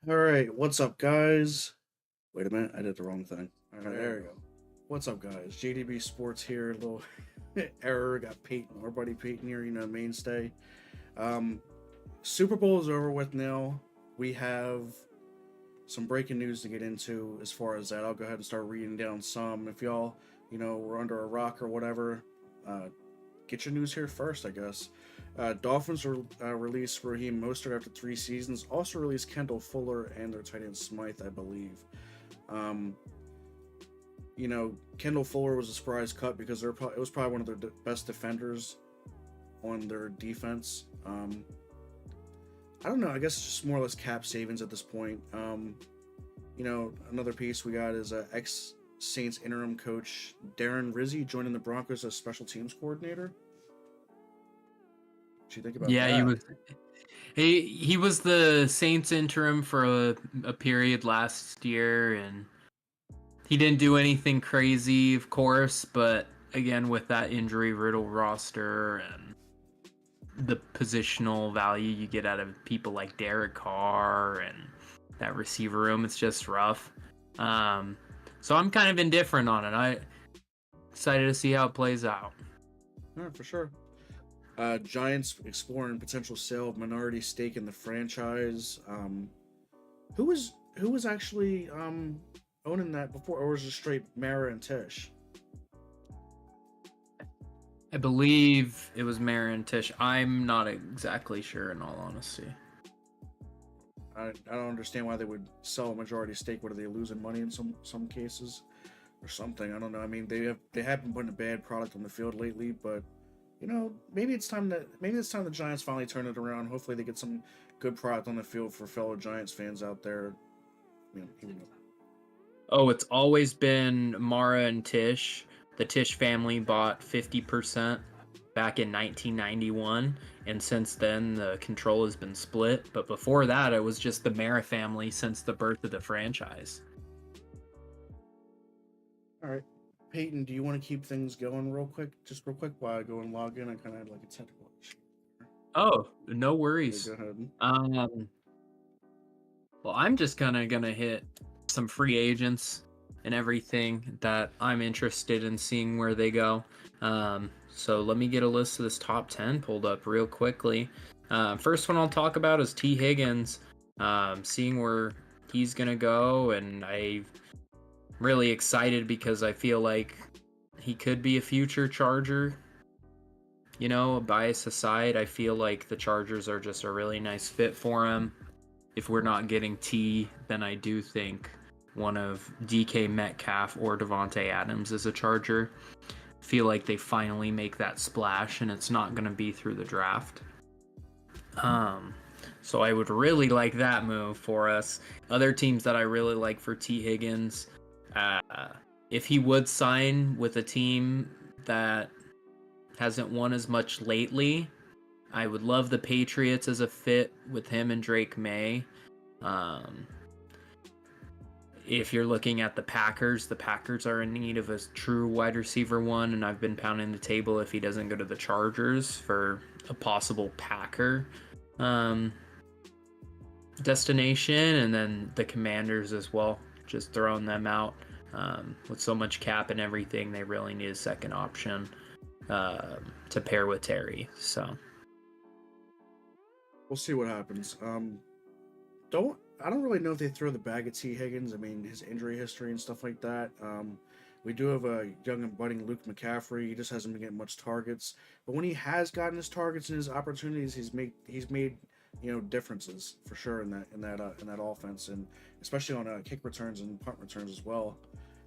All right, what's up, guys? Wait a minute, I did the wrong thing. All right, there we go. What's up, guys? JDB Sports here. Little error. Got Peyton, our buddy Peyton here. Mainstay. Um, Super Bowl is over with now. We have some breaking news to get into as far as that. I'll go ahead and start reading down some. If y'all, were under a rock or whatever, uh, get your news here first, I guess. Dolphins released Raheem Mostert after 3 seasons. Also released Kendall Fuller and their tight end Smythe, I believe. Um, Kendall Fuller was a surprise cut because it was probably one of their best defenders on their defense. I don't know. I guess it's just more or less cap savings at this point. Another piece we got is ex Saints interim coach Darren Rizzi joining the Broncos as special teams coordinator. What you think about Yeah, he that? was he was the Saints interim for a period last year, and he didn't do anything crazy, of course, but again, with that injury riddle roster and the positional value you get out of people like Derek Carr and that receiver room, it's just rough. So I'm kind of indifferent on it. I excited to see how it plays out. Yeah, for sure. Giants exploring potential sale of minority stake in the franchise. Who was actually owning that before, or was it straight Mara and Tish? I believe it was Marin Tish. I'm not exactly sure, in all honesty. I don't understand why they would sell a majority stake. What are they losing money in some cases or something? I don't know. I mean, they have been putting a bad product on the field lately, but maybe it's time the Giants finally turn it around. Hopefully, they get some good product on the field for fellow Giants fans out there. Even though, Oh, it's always been Mara and Tish. The Tish family bought 50% back in 1991, and since then the control has been split. But before that, it was just the Mara family since the birth of the franchise. all right, Peyton, do you want to keep things going real quick? Just real quick while I go and log in. I kind of had like a technical issue. Oh, no Yeah, go worries. ahead. Um, well, I'm just kind of gonna hit some free agents and everything that I'm interested in seeing where they go. So let me get a list of this top 10 pulled up real quickly. First one I'll talk about is T. Higgins. Seeing where he's gonna go, and I'm really excited because I feel like he could be a future Charger. Bias aside, I feel like the Chargers are just a really nice fit for him. If we're not getting T, then I do think one of DK Metcalf or Devontae Adams is a Charger. Feel like they finally make that splash, and it's not going to be through the draft. So I would really like that move for us. Other teams that I really like for T. Higgins, if he would sign with a team that hasn't won as much lately, I would love the Patriots as a fit with him and Drake May. Um, if you're looking at the Packers are in need of a true wide receiver one, and I've been pounding the table if he doesn't go to the Chargers for a possible Packer destination, and then the Commanders as well. Just throwing them out with so much cap and everything, they really need a second option to pair with Terry. So We'll see what happens. Don't I don't really know if they throw the bag at T. Higgins. I mean, his injury history and stuff like that. We do have a young and budding Luke McCaffrey. He just hasn't been getting much targets. But when he has gotten his targets and his opportunities, he's made differences for sure in that offense, and especially on kick returns and punt returns as well.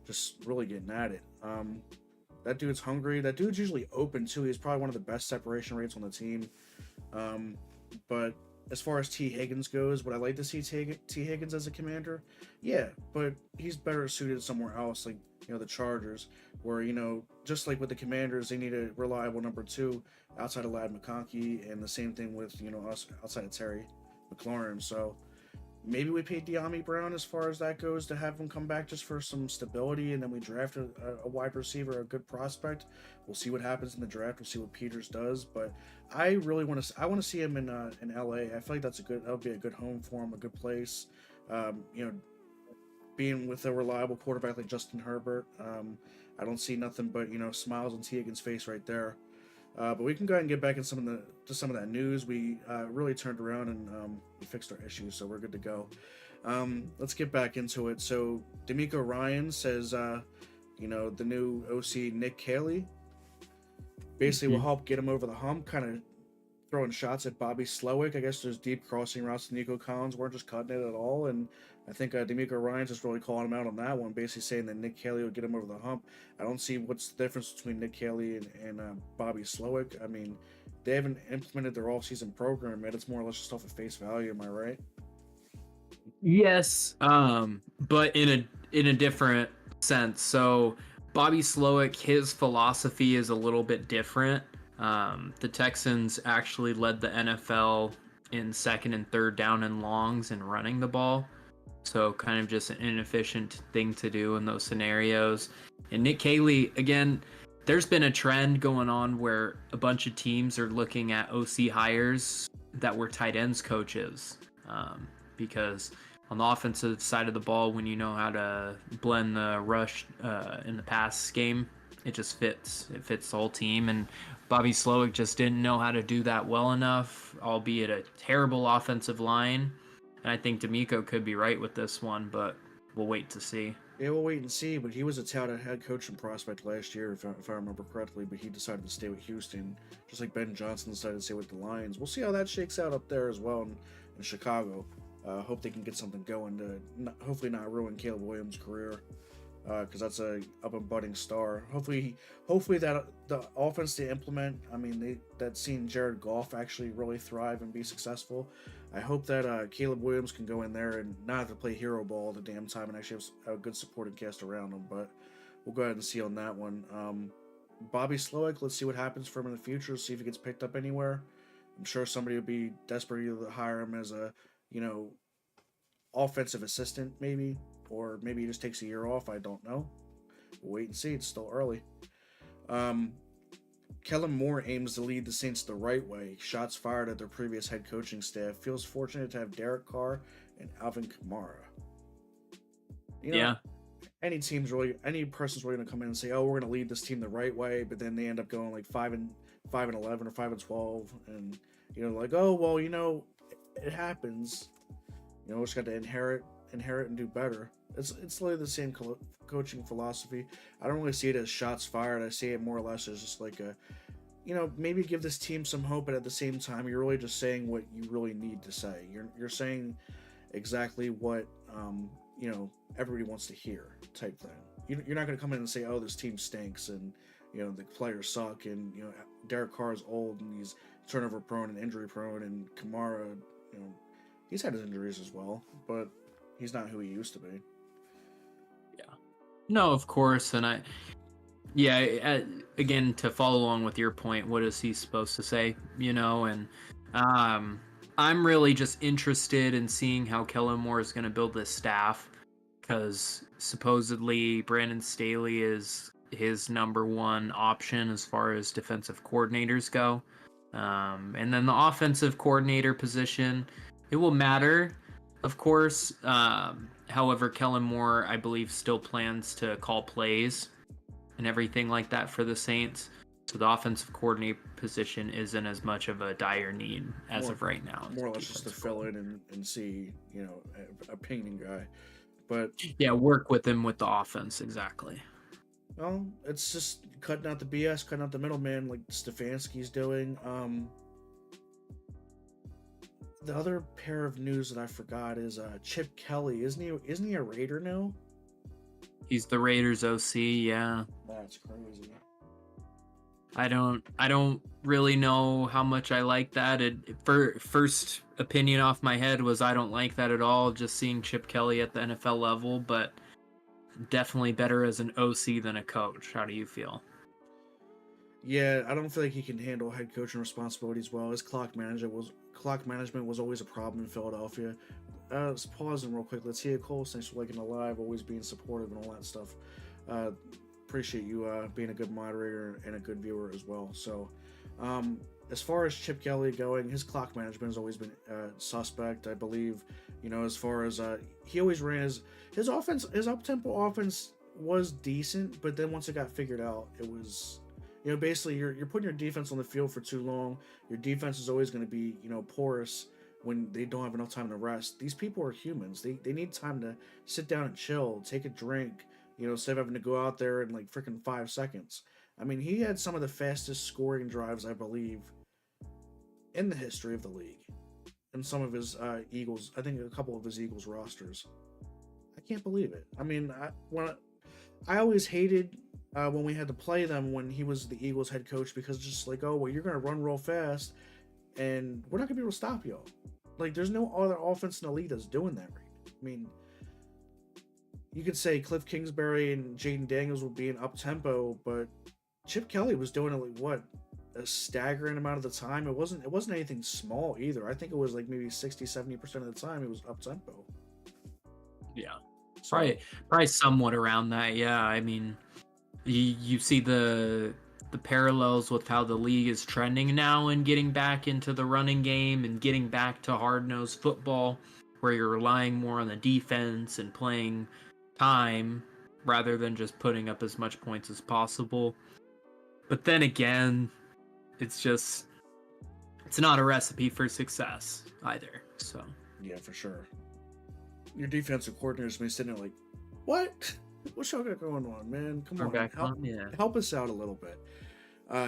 Just really getting at it. That dude's hungry. That dude's usually open too. He's probably one of the best separation rates on the team. But as far as T. Higgins goes, would I like to see T. Higgins as a commander? Yeah, but he's better suited somewhere else, like the Chargers, where just like with the Commanders, they need a reliable number two outside of Lad McConkey, and the same thing with us outside of Terry McLaurin. So maybe we pay De'Ami Brown as far as that goes to have him come back just for some stability, and then we draft a wide receiver, a good prospect. We'll see what happens in the draft. We'll see what Peters does, but I really want to. I want to see him in LA. I feel like that'll be a good home for him, a good place. You know, being with a reliable quarterback like Justin Herbert, I don't see nothing but smiles on T Higgins' face right there. But we can go ahead and get back in some of that news. We really turned around and we fixed our issues, so we're good to go. Let's get back into it. So D'Amico Ryan says, the new OC Nick Caley basically will help get him over the hump, kind of throwing shots at Bobby Slowick. I guess those deep crossing routes to Nico Collins weren't just cutting it at all, and I think D'Amico Ryan's just really calling him out on that one, basically saying that Nick Caley will get him over the hump. I don't see what's the difference between Nick Caley and Bobby Slowick. I mean, they haven't implemented their off-season program yet. It's more or less just off of face value. Am I right? Yes, but in a different sense. So Bobby Slowick, his philosophy is a little bit different. The Texans actually led the NFL in second and third down and longs and running the ball. So kind of just an inefficient thing to do in those scenarios. And Nick Caley, again, there's been a trend going on where a bunch of teams are looking at OC hires that were tight ends coaches. Because on the offensive side of the ball, when you know how to blend the rush in the pass game, it just fits. It fits the whole team. And Bobby Slowick just didn't know how to do that well enough, albeit a terrible offensive line. And I think D'Amico could be right with this one, but we'll wait to see. Yeah, we'll wait and see. But he was a touted head coaching prospect last year, if I remember correctly. But he decided to stay with Houston, just like Ben Johnson decided to stay with the Lions. We'll see how that shakes out up there as well in Chicago. Hope they can get something going to hopefully not ruin Caleb Williams' career, because that's a up and budding star. Hopefully that the offense they implement. I mean, that seen Jared Goff actually really thrive and be successful. I hope that Caleb Williams can go in there and not have to play hero ball all the damn time and actually have a good supporting cast around him. But we'll go ahead and see on that one. Bobby Slowick, let's see what happens for him in the future. See if he gets picked up anywhere. I'm sure somebody would be desperate to hire him as a offensive assistant, maybe, or maybe he just takes a year off. I don't know. We'll wait and see. It's still early. Kellen Moore aims to lead the Saints the right way. Shots fired at their previous head coaching staff. Feels fortunate to have Derek Carr and Alvin Kamara. Yeah. Any person's really going to come in and say, "Oh, we're going to lead this team the right way," but then they end up going like 5-11 or 5-12, and like, "Oh, well, it happens. We just got to inherit and do better." It's literally the same coaching philosophy. I don't really see it as shots fired. I see it more or less as just like a, maybe give this team some hope, but at the same time, you're really just saying what you really need to say. You're saying exactly what everybody wants to hear, type thing. You're not going to come in and say, "Oh, this team stinks," and the players suck, and Derek Carr is old and he's turnover prone and injury prone, and Kamara, he's had his injuries as well, but he's not who he used to be. Yeah. No, of course. And again, to follow along with your point, what is he supposed to say? And I'm really just interested in seeing how Kellen Moore is going to build this staff, because supposedly Brandon Staley is his number one option as far as defensive coordinators go. And then the offensive coordinator position, it will matter, of course. However, Kellen Moore, I believe, still plans to call plays and everything like that for the Saints. So the offensive coordinator position isn't as much of a dire need as of right now. More or less just to fill in and see, a painting guy. But yeah, work with him with the offense, exactly. Well, it's just cutting out the BS, cutting out the middleman, like Stefanski's doing. The other pair of news that I forgot is Chip Kelly. Isn't he a Raider now? He's the Raiders OC, yeah. That's crazy. I don't really know how much I like that. First opinion off my head was I don't like that at all, just seeing Chip Kelly at the NFL level, but definitely better as an OC than a coach. How do you feel? Yeah, I don't feel like he can handle head coaching responsibilities well. His clock management was always a problem in Philadelphia. Let's pause real quick. Let's hear Cole. Thanks for liking the live, always being supportive and all that stuff. Appreciate you being a good moderator and a good viewer as well. So, as far as Chip Kelly going, his clock management has always been suspect. I believe, as far as he always ran his offense, his up tempo offense was decent, but then once it got figured out, it was, basically you're putting your defense on the field for too long. Your defense is always going to be, porous when they don't have enough time to rest. These people are humans. They need time to sit down and chill, take a drink, instead of having to go out there in like freaking 5 seconds. I mean, he had some of the fastest scoring drives, I believe, in the history of the league. And some of his Eagles, I think a couple of his Eagles rosters. I can't believe it. I mean, I always hated when we had to play them when he was the Eagles head coach, because it's just like, oh, well, you're going to run real fast and we're not going to be able to stop you. Like, there's no other offense in the league that's doing that right now. I mean, you could say Cliff Kingsbury and Jaden Daniels would be an up-tempo, but Chip Kelly was doing it like, what, a staggering amount of the time. It wasn't anything small either. I think it was like maybe 60-70% of the time it was up-tempo. Yeah. So, Probably somewhat around that. Yeah, I mean, you see the parallels with how the league is trending now and getting back into the running game and getting back to hard-nosed football, where you're relying more on the defense and playing time rather than just putting up as much points as possible. But then again, it's not a recipe for success either. So yeah, for sure. Your defensive coordinator's been sitting there like, what? What's y'all got going on, man? Come on, help us out a little bit.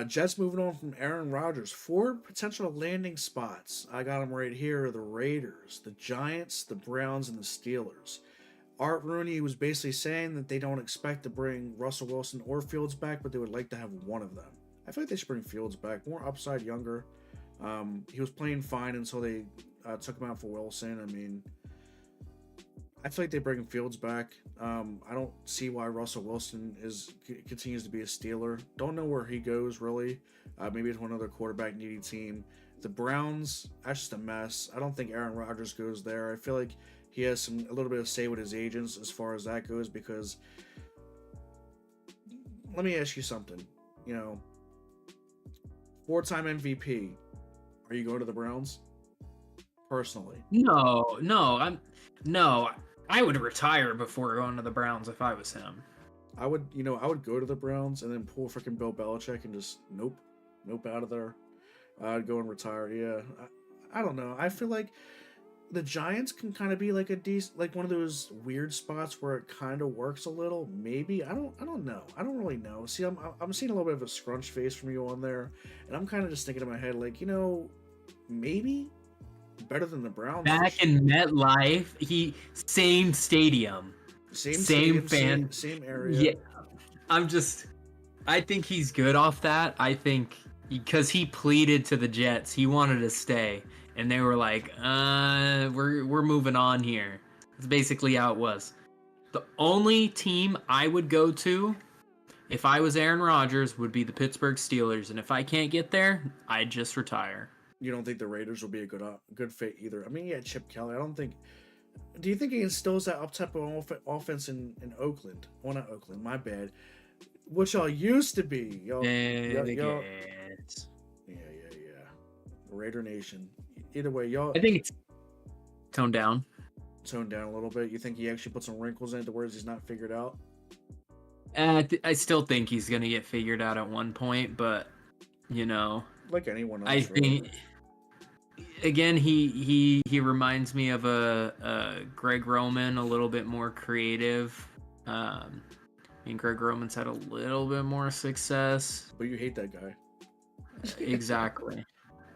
Jets moving on from Aaron Rodgers. 4 potential landing spots. I got them right here. The Raiders, the Giants, the Browns, and the Steelers. Art Rooney was basically saying that they don't expect to bring Russell Wilson or Fields back, but they would like to have one of them. I feel like they should bring Fields back. More upside, younger. He was playing fine until they took him out for Wilson. I mean, I feel like they bring Fields back. I don't see why Russell Wilson continues to be a Steeler. Don't know where he goes, really. Maybe it's one other quarterback needy team. The Browns, that's just a mess. I don't think Aaron Rodgers goes there. I feel like he has a little bit of say with his agents as far as that goes, because let me ask you something. 4-time MVP. Are you going to the Browns? Personally. No, I would retire before going to the Browns if I was him. I would go to the Browns and then pull freaking Bill Belichick and just nope out of there. I'd go and retire. Yeah, I don't know. I feel like the Giants can kind of be like like one of those weird spots where it kind of works a little. Maybe I don't know. I don't really know. See, I'm seeing a little bit of a scrunch face from you on there, and I'm kind of just thinking in my head like, maybe better than the Browns. Back in MetLife, same stadium, same fan, same area. Yeah, I think he's good off that. I think because he pleaded to the Jets, he wanted to stay, and they were like, we're moving on here. That's basically how it was. The only team I would go to if I was Aaron Rodgers would be the Pittsburgh Steelers, and if I can't get there, I'd just retire. You don't think the Raiders will be a good fit either? I mean, yeah, Chip Kelly. I don't think. Do you think he instills that up-tempo offense in Oakland? Well, not Oakland. My bad. Which y'all used to be. Yeah. Raider Nation. Either way, y'all. I think it's toned down a little bit. You think he actually put some wrinkles in it to where he's not figured out? I still think he's gonna get figured out at one point, but like anyone else. I think. Again, he reminds me of a Greg Roman, a little bit more creative. I mean, Greg Roman's had a little bit more success. But you hate that guy. Exactly.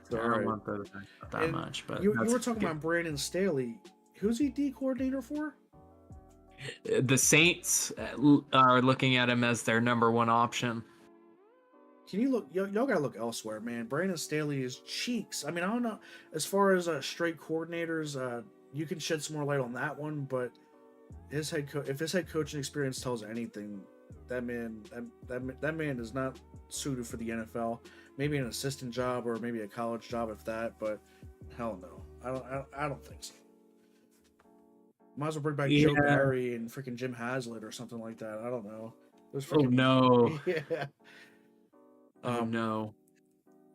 So, I don't want that much. But you were talking about Brandon Staley. Who's he D coordinator for? The Saints are looking at him as their number 1 option. Can you look? Y'all gotta look elsewhere, man. Brandon Staley is cheeks. I mean, I don't know. As far as straight coordinators, you can shed some more light on that one. But if his head coaching experience tells anything, that man is not suited for the NFL. Maybe an assistant job or maybe a college job, if that. But hell no, I don't think so. Might as well bring back Joe Barry and freaking Jim Haslett or something like that. I don't know. Oh no. Yeah. No.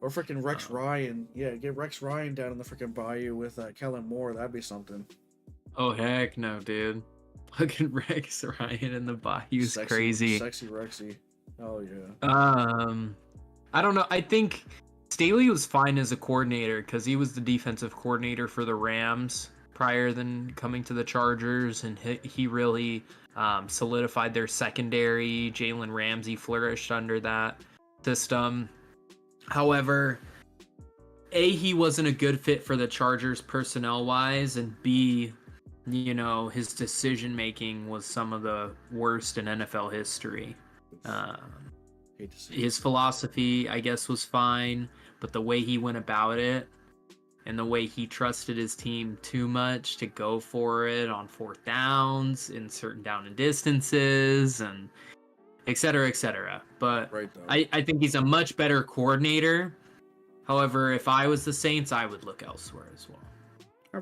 Or freaking Rex Ryan. Yeah, get Rex Ryan down in the freaking bayou with Kellen Moore. That'd be something. Oh heck no, dude. Fucking Rex Ryan in the Bayou's crazy. Sexy Rexy. Oh yeah. I don't know. I think Staley was fine as a coordinator because he was the defensive coordinator for the Rams prior than coming to the Chargers, and he really solidified their secondary. Jalen Ramsey flourished under that system. However, A, he wasn't a good fit for the Chargers personnel wise, and B, his decision making was some of the worst in NFL history. Hate to see His philosophy, I guess, was fine, but the way he went about it and the way he trusted his team too much to go for it on fourth downs in certain down and distances and et cetera, et cetera. But right, though. I think he's a much better coordinator. However, if I was the Saints, I would look elsewhere as well.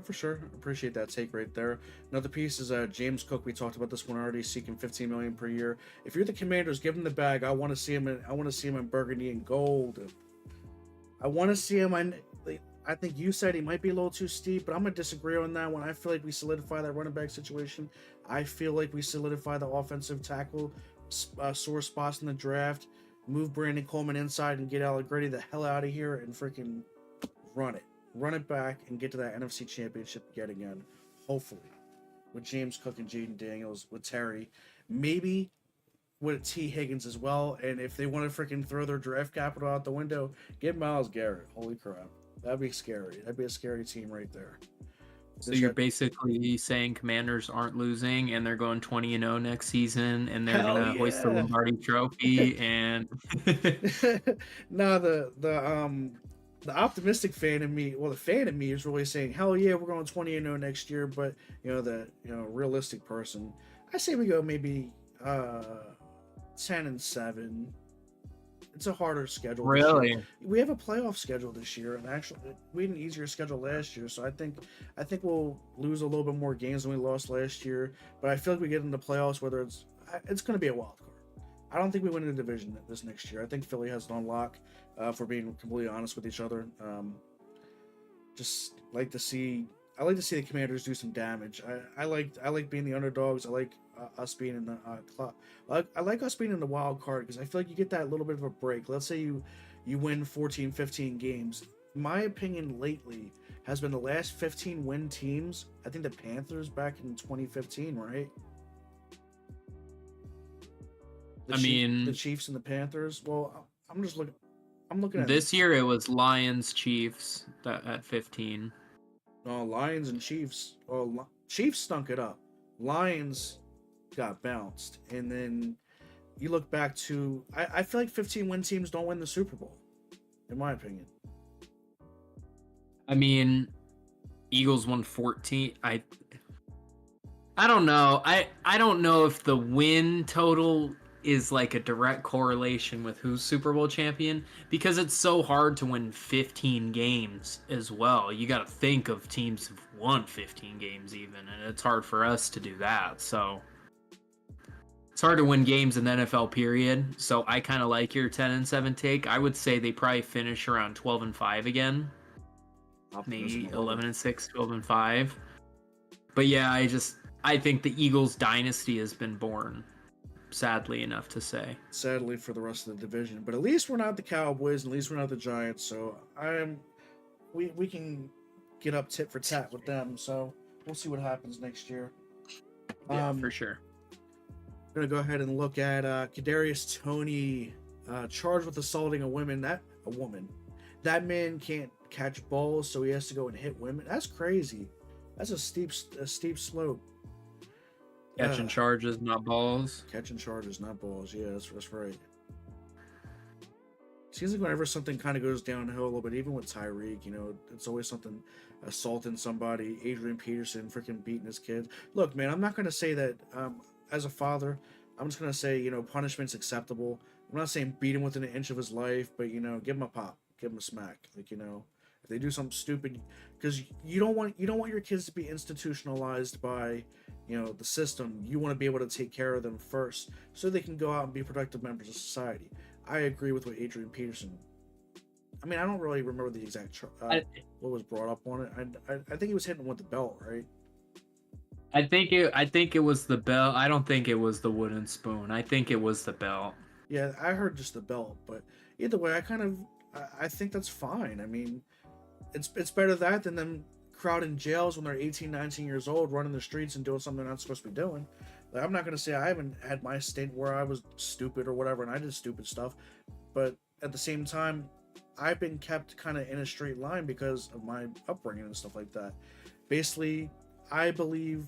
For sure. Appreciate that take right there. Another piece is James Cook. We talked about this one already, seeking $15 million per year. If you're the Commanders, give him the bag. I want to see him in burgundy and gold. I want to see him. I think you said he might be a little too steep, but I'm gonna disagree on that one. I feel like we solidify that running back situation. I feel like we solidify the offensive tackle sore spots in the draft. Move Brandon Coleman inside and get Allegretti the hell out of here and freaking run it. Run it back and get to that NFC Championship yet again. Hopefully. With James Cook and Jaden Daniels, with Terry. Maybe with T. Higgins as well. And if they want to freaking throw their draft capital out the window, get Myles Garrett. Holy crap. That'd be scary. That'd be a scary team right there. So you're basically saying Commanders aren't losing and they're going 20-0 next season and they're going to hoist the Lombardi Trophy and no, the optimistic fan in me, well, the fan in me is really saying, hell yeah, we're going 20-0 next year. But the realistic person, I say we go maybe 10-7. It's a harder schedule. Really, we have a playoff schedule this year, and actually, we had an easier schedule last year. So I think we'll lose a little bit more games than we lost last year. But I feel like we get into playoffs, whether it's going to be a wild card. I don't think we win the division this next year. I think Philly has it on lock. For being completely honest with each other, just like to see. I like to see the Commanders do some damage. I like being the underdogs. I like us being in the I like us being in the wild card because I feel like you get that little bit of a break. Let's say you win 14, 15 games. My opinion lately has been the last 15 win teams. I think the Panthers back in 2015, right? The Chiefs and the Panthers. Well, I'm looking at this year. It was Lions Chiefs at 15. Oh, Lions and Chiefs. Oh, Chiefs stunk it up. Lions got bounced, and then you look back to. I feel like 15-win teams don't win the Super Bowl, in my opinion. I mean, Eagles won 14. I don't know. I don't know if the win total is like a direct correlation with who's Super Bowl champion because it's so hard to win 15 games as well. You got to think of teams who've won 15 games even, and it's hard for us to do that. So it's hard to win games in the NFL period. So I kind of like your 10-7 take. I would say they probably finish around 12-5 again. Maybe 11-6, 12-5. But yeah, I think the Eagles dynasty has been born. Sadly enough to say. Sadly for the rest of the division, but at least we're not the Cowboys, and at least we're not the Giants. So we can get up tit for tat with them. So we'll see what happens next year. Yeah, for sure. I'm gonna go ahead and look at Kadarius Toney, charged with assaulting a woman. That man can't catch balls, so he has to go and hit women. That's crazy. That's a steep slope. Catching charges, not balls. Catching charges, not balls. Yeah, that's right. Seems like whenever something kind of goes downhill a little bit, even with Tyreek, it's always something, assaulting somebody, Adrian Peterson freaking beating his kids. Look, man, I'm not going to say that as a father, I'm just going to say, punishment's acceptable. I'm not saying beat him within an inch of his life, but, give him a pop, give him a smack. Like, if they do something stupid, because you don't want your kids to be institutionalized by the system. You want to be able to take care of them first so they can go out and be productive members of society. I agree with what Adrian Peterson I mean, I don't really remember the exact what was brought up on it. I think he was hitting him with the belt, right? I think it was the belt. I don't think it was the wooden spoon. I think it was the belt. Yeah, I heard just the belt, but either way, I think that's fine. I mean, it's better that than them crowding jails when they're 18, 19 years old, running the streets and doing something they're not supposed to be doing. Like, I'm not gonna say I haven't had my stint where I was stupid or whatever, and I did stupid stuff, but at the same time, I've been kept kind of in a straight line because of my upbringing and stuff like that. Basically, I believe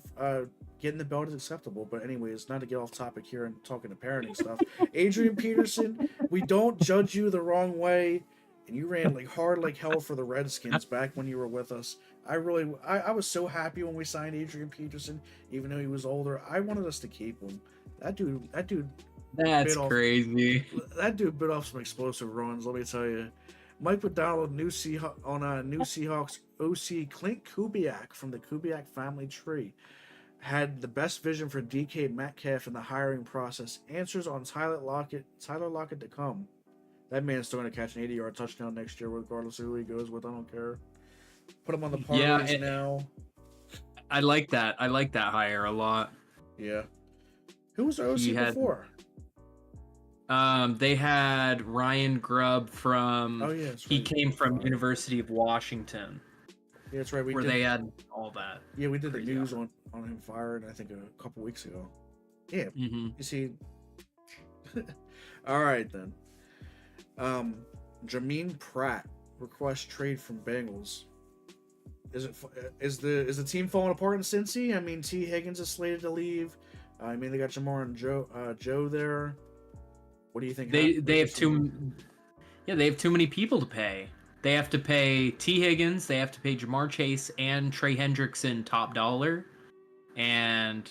getting the belt is acceptable. But anyways, not to get off topic here and talking to parenting stuff. Adrian Peterson, we don't judge you the wrong way, and you ran like hard like hell for the Redskins back when you were with us. I was so happy when we signed Adrian Peterson, even though he was older. I wanted us to keep him. That dude That's bit off, crazy. that dude bit off some explosive runs. Let me tell you. Mike McDonald, new Seahawks OC Clint Kubiak from the Kubiak family tree, had the best vision for DK Metcalf in the hiring process. Answers on Tyler Lockett to come. That man's still going to catch an 80-yard touchdown next year, regardless of who he goes with. I don't care. Put him on the parlays now. I like that. I like that hire a lot. Yeah. Who was OC before? They had Ryan Grubb from. Oh yeah, he came from University of Washington. Yeah, that's right. They had all that. Yeah, we did the news on him fired. I think a couple weeks ago. Yeah, You see. All right then. Jameen Pratt requests trade from Bengals. Is the team falling apart in Cincy? I mean, T. Higgins is slated to leave. I mean, they got Jamar and Joe there. What do you think? They have they have too many people to pay. They have to pay T. Higgins, they have to pay Jamar Chase and Trey Hendrickson top dollar, and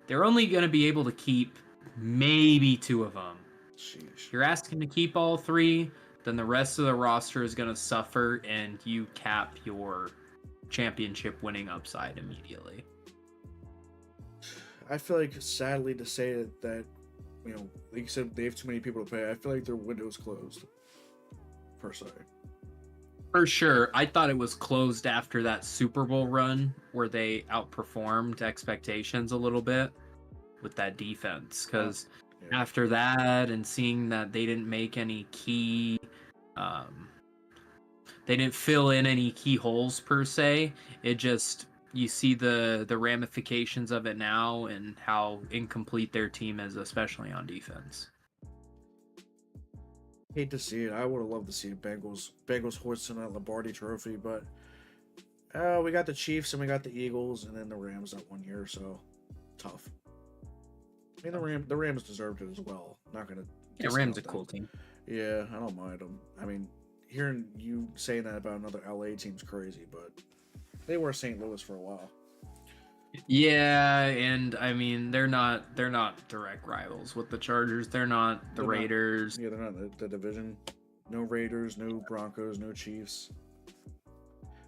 they're only going to be able to keep maybe 2 of them. Sheesh. You're asking to keep all 3, then the rest of the roster is going to suffer, and you cap your championship winning upside immediately. I feel like, sadly to say that you know, like you said, they have too many people to pay. I feel like their window's closed, per se. For sure. I thought it was closed after that Super Bowl run where they outperformed expectations a little bit with that defense. Because after that and seeing that they didn't make any key... they didn't fill in any key holes, per se. It just... You see the ramifications of it now and how incomplete their team is, especially on defense. Hate to see it. I would have loved to see Bengals hoisting that Lombardi trophy, but we got the Chiefs and we got the Eagles and then the Rams that one year, so tough. I mean, the Rams deserved it as well. Not gonna. Yeah, Rams a cool team. Yeah, I don't mind them. I mean, hearing you saying that about another LA team's crazy, but they were St. Louis for a while. Yeah, and I mean they're not direct rivals with the Chargers. They're not the Raiders. Yeah, they're not the division. No Raiders, no Broncos, no Chiefs.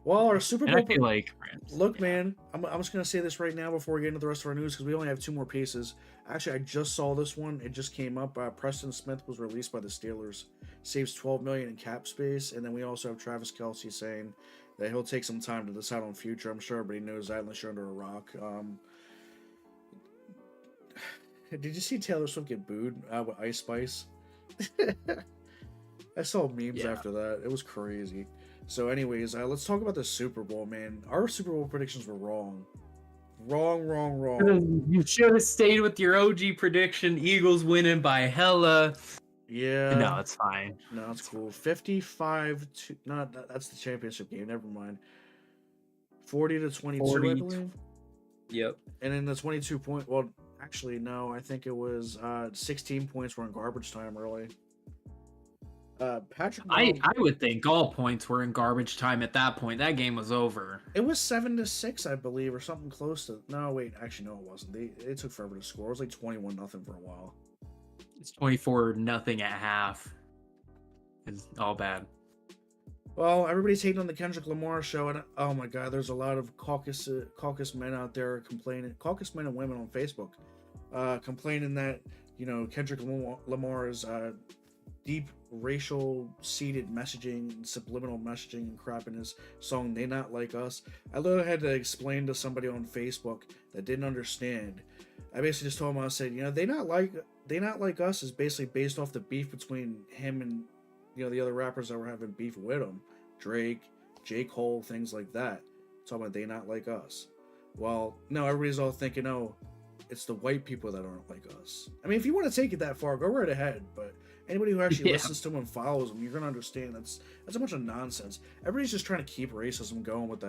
Well, our Super Bowl. I feel like look, man, I'm just gonna say this right now before we get into the rest of our news because we only have 2 more pieces. Actually, I just saw this one. It just came up. Preston Smith was released by the Steelers, saves $12 million in cap space, and then we also have Travis Kelce saying that he'll take some time to decide on future. I'm sure everybody knows that unless you're under a rock. Did you see Taylor Swift get booed with Ice Spice? I saw memes after that. It was crazy. So anyways, let's talk about the Super Bowl, man. Our Super Bowl predictions were wrong. Wrong. You should have stayed with your OG prediction. Eagles winning by hella. Yeah. No, it's fine. No, it's cool. 55 to... No, that's the championship game. Never mind. 40 to 22, 40. I believe. Yep. And then the 22 point... Well, actually, no. I think it was 16 points were in garbage time early. Patrick Mahomes, I would think all points were in garbage time at that point. That game was over. It was 7-6, I believe, or something close to. No, wait, actually, no, it wasn't. It took forever to score. It was like 21-0 for a while. It's 24-0 at half. It's all bad. Well, everybody's hating on the Kendrick Lamar show, and oh my God, there's a lot of caucus men out there complaining. Caucus men and women on Facebook, complaining that Kendrick Lamar is deep racial seeded messaging, subliminal messaging and crap in his song "They Not Like Us." I literally had to explain to somebody on Facebook that didn't understand. I basically just told him, I said, they not like us is basically based off the beef between him and the other rappers that were having beef with him, Drake, J. Cole, things like that. Talking about they not like us. Well, no, everybody's all thinking, oh, it's the white people that aren't like us. I mean, if you want to take it that far, go right ahead. But anybody who actually Yeah. listens to him and follows him, you're gonna understand that's a bunch of nonsense. Everybody's just trying to keep racism going with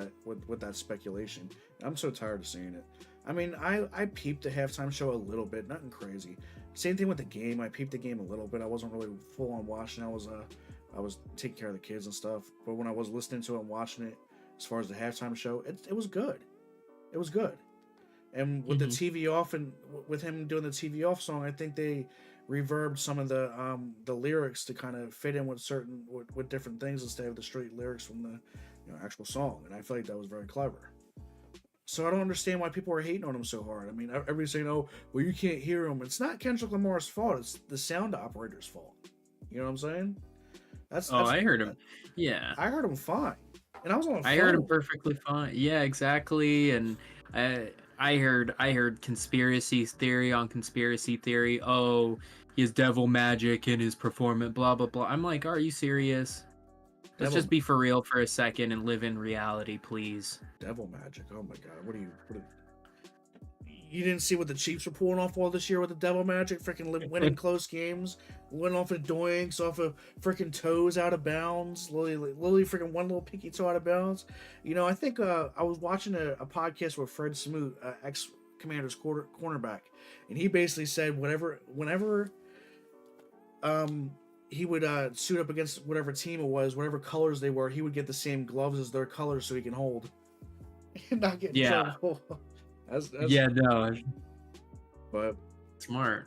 that speculation. I'm so tired of seeing it. I mean, I peeped the halftime show a little bit, nothing crazy. Same thing with the game. I peeped the game a little bit. I wasn't really full on watching. I was taking care of the kids and stuff. But when I was listening to it and watching it, as far as the halftime show, it was good. It was good. And with the TV off and with him doing the TV off song, I think they reverbed some of the lyrics to kind of fit in with different things instead of the straight lyrics from the actual song. And I feel like that was very clever. So I don't understand why people are hating on him so hard. I mean, everybody's saying, "Oh, well, you can't hear him." It's not Kendrick Lamar's fault. It's the sound operator's fault. You know what I'm saying? That's I heard him. Yeah. I heard him fine, and I was on the phone. I heard him perfectly fine. Yeah, exactly. And I heard conspiracy theory on conspiracy theory. Oh, he has devil magic in his performance. Blah blah blah. I'm like, are you serious? Let's just be for real for a second and live in reality, please. Devil magic. Oh my god. What are you? You didn't see what the Chiefs were pulling off all this year with the devil magic? Freaking winning close games, went off of doinks, off of freaking toes out of bounds, literally freaking one little pinky toe out of bounds. I think I was watching a podcast with Fred Smoot, ex Commanders cornerback, and he basically said whenever he would suit up against whatever team it was, whatever colors they were, he would get the same gloves as their colors so he can hold and not get in trouble. No. But Smart.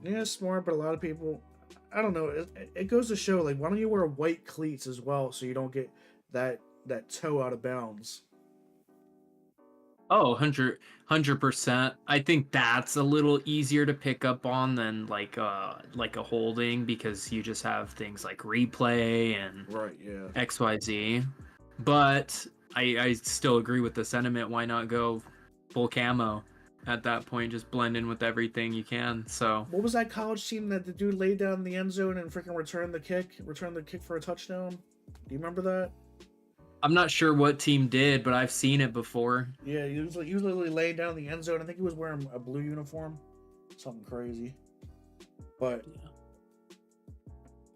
Yeah, smart, but a lot of people, I don't know. It goes to show, like, why don't you wear white cleats as well so you don't get that toe out of bounds? Oh, 100%. I think that's a little easier to pick up on than like a holding, because you just have things like replay and Right, yeah. XYZ. But I still agree with the sentiment. Why not go full camo at that point? Just blend in with everything you can. So What was that college team that the dude laid down in the end zone and freaking returned the kick for a touchdown? Do you remember that? I'm not sure what team did, but I've seen it before. Yeah, he was literally laying down in the end zone. I think he was wearing a blue uniform, something crazy. But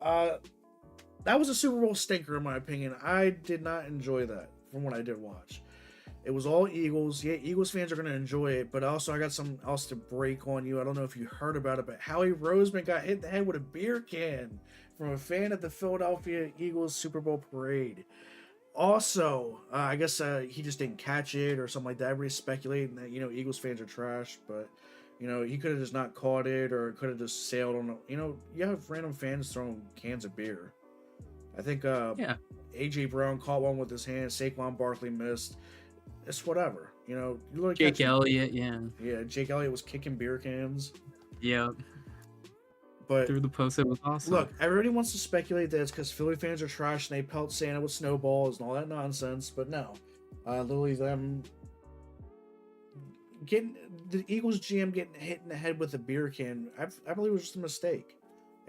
that was a Super Bowl stinker in my opinion. I did not enjoy that from what I did watch. It was all Eagles. Yeah, Eagles fans are going to enjoy it, but also I got something else to break on you. I don't know if you heard about it, but Howie Roseman got hit in the head with a beer can from a fan at the Philadelphia Eagles Super Bowl parade. Also, I guess he just didn't catch it or something like that. Everybody's speculating that, Eagles fans are trash, but, he could have just not caught it or could have just sailed on, you have random fans throwing cans of beer. I think A.J. Brown caught one with his hand. Saquon Barkley missed. It's whatever, you Jake Elliott, yeah. Yeah, Jake Elliott was kicking beer cans. Yeah. But through the post, it was awesome. Look, everybody wants to speculate that it's because Philly fans are trash and they pelt Santa with snowballs and all that nonsense, but no. Literally them getting the Eagles GM getting hit in the head with a beer can, I believe it was just a mistake.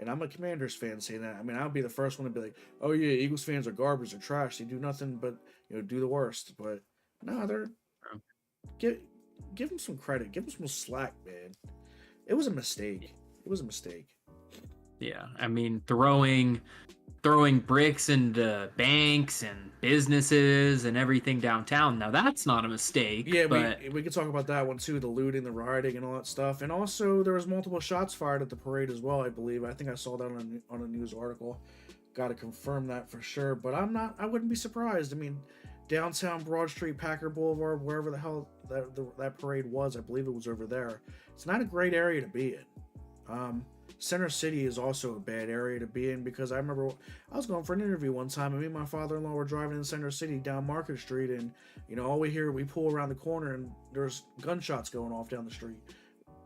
And I'm a Commanders fan saying that. I mean, I'll be the first one to be like, oh yeah, Eagles fans are garbage, they're trash, they do nothing but, do the worst. But no, they're give them some credit, give them some slack, man. It was a mistake. It was a mistake. Yeah, I mean, throwing bricks into banks and businesses and everything downtown. Now that's not a mistake. Yeah, but we could talk about that one too, the looting, the rioting, and all that stuff. And also, there was multiple shots fired at the parade as well, I believe. I think I saw that on a news article. Got to confirm that for sure. But I wouldn't be surprised. I mean, downtown Broad Street, Packer Boulevard, wherever the hell that parade was, I believe it was over there. It's not a great area to be in. Center City is also a bad area to be in, because I remember I was going for an interview one time and me and my father-in-law were driving in Center City down Market Street, and all we pull around the corner and there's gunshots going off down the street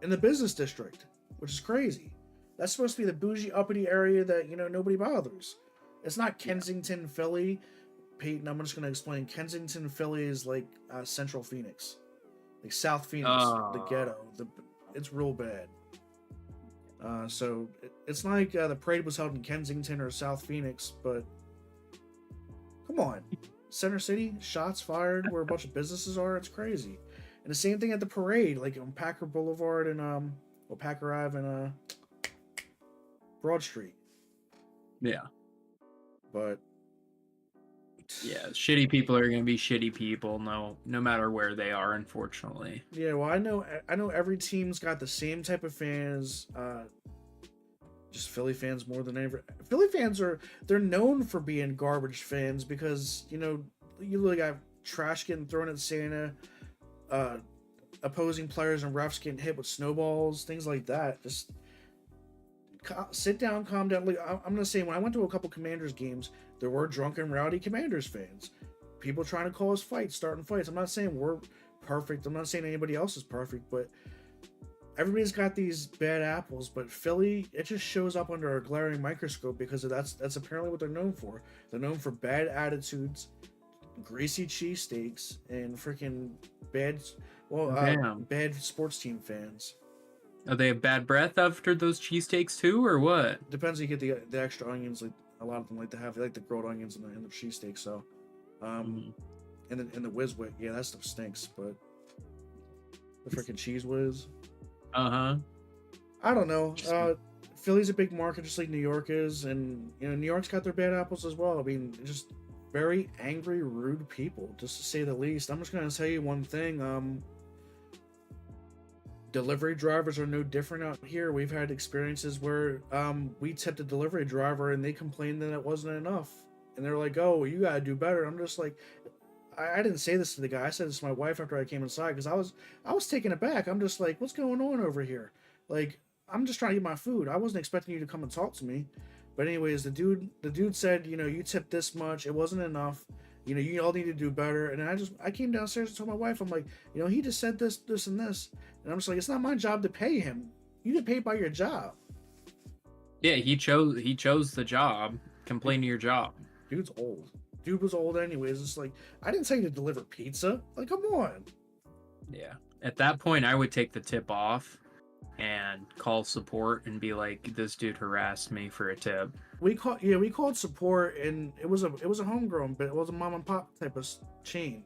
in the business district, which is crazy. That's supposed to be the bougie uppity area that nobody bothers. It's not Yeah. Kensington, Philly. Peyton, I'm just gonna explain. Kensington, Philly is like Central Phoenix, like South Phoenix, the Uh, ghetto. It's real bad. So it's not like the parade was held in Kensington or South Phoenix, but come on, Center City, shots fired where a bunch of businesses are. It's crazy. And the same thing at the parade, like on Packer Boulevard and Packer Ave and Broad Street. yeah. But Yeah. Shitty people are gonna be shitty people, no matter where they are, unfortunately. yeah, well, I know every team's got the same type of fans. Just Philly fans more than ever. Philly fans they're known for being garbage fans because you really got trash getting thrown at Santa, opposing players and refs getting hit with snowballs, things like that. Just sit down, calm down. Like I'm gonna say, when I went to a couple Commanders games, there were drunken, rowdy Commanders fans. People trying to cause fights, starting fights. I'm not saying we're perfect. I'm not saying anybody else is perfect, but everybody's got these bad apples. But Philly, it just shows up under a glaring microscope because that's apparently what they're known for. They're known for bad attitudes, greasy cheesesteaks, and freaking bad, Damn. bad sports team fans. Are they have bad breath after those cheesesteaks too, or what? Depends. You get the extra onions. Like a lot of them like to have. They like the grilled onions in the cheesesteak. So, Mm. and the Whiz Wit, yeah, that stuff stinks. But the freaking cheese whiz, Uh-huh. I don't know. Philly's a big market, just like New York is, and New York's got their bad apples as well. I mean, just very angry, rude people, just to say the least. I'm just gonna tell you one thing. Delivery drivers are no different out here. We've had experiences where we tipped a delivery driver and they complained that it wasn't enough, and they're like, "Oh, you gotta do better." I'm just like, I didn't say this to the guy. I said this to my wife after I came inside because I was taken aback. I'm just like, "What's going on over here?" Like, I'm just trying to get my food. I wasn't expecting you to come and talk to me. But anyways, the dude said, you tipped this much. It wasn't enough. You all need to do better. And I came downstairs and told my wife, I'm like, he just said this, and this. And I'm just like, it's not my job to pay him. You get paid by your job. Yeah, he chose the job. Complain to your job. Dude's old. Dude was old anyways. It's like, I didn't tell you to deliver pizza. Like, come on. Yeah. At that point, I would take the tip off and call support and be like, "This dude harassed me for a tip." We called support, and it was a homegrown, but it was a mom and pop type of chain.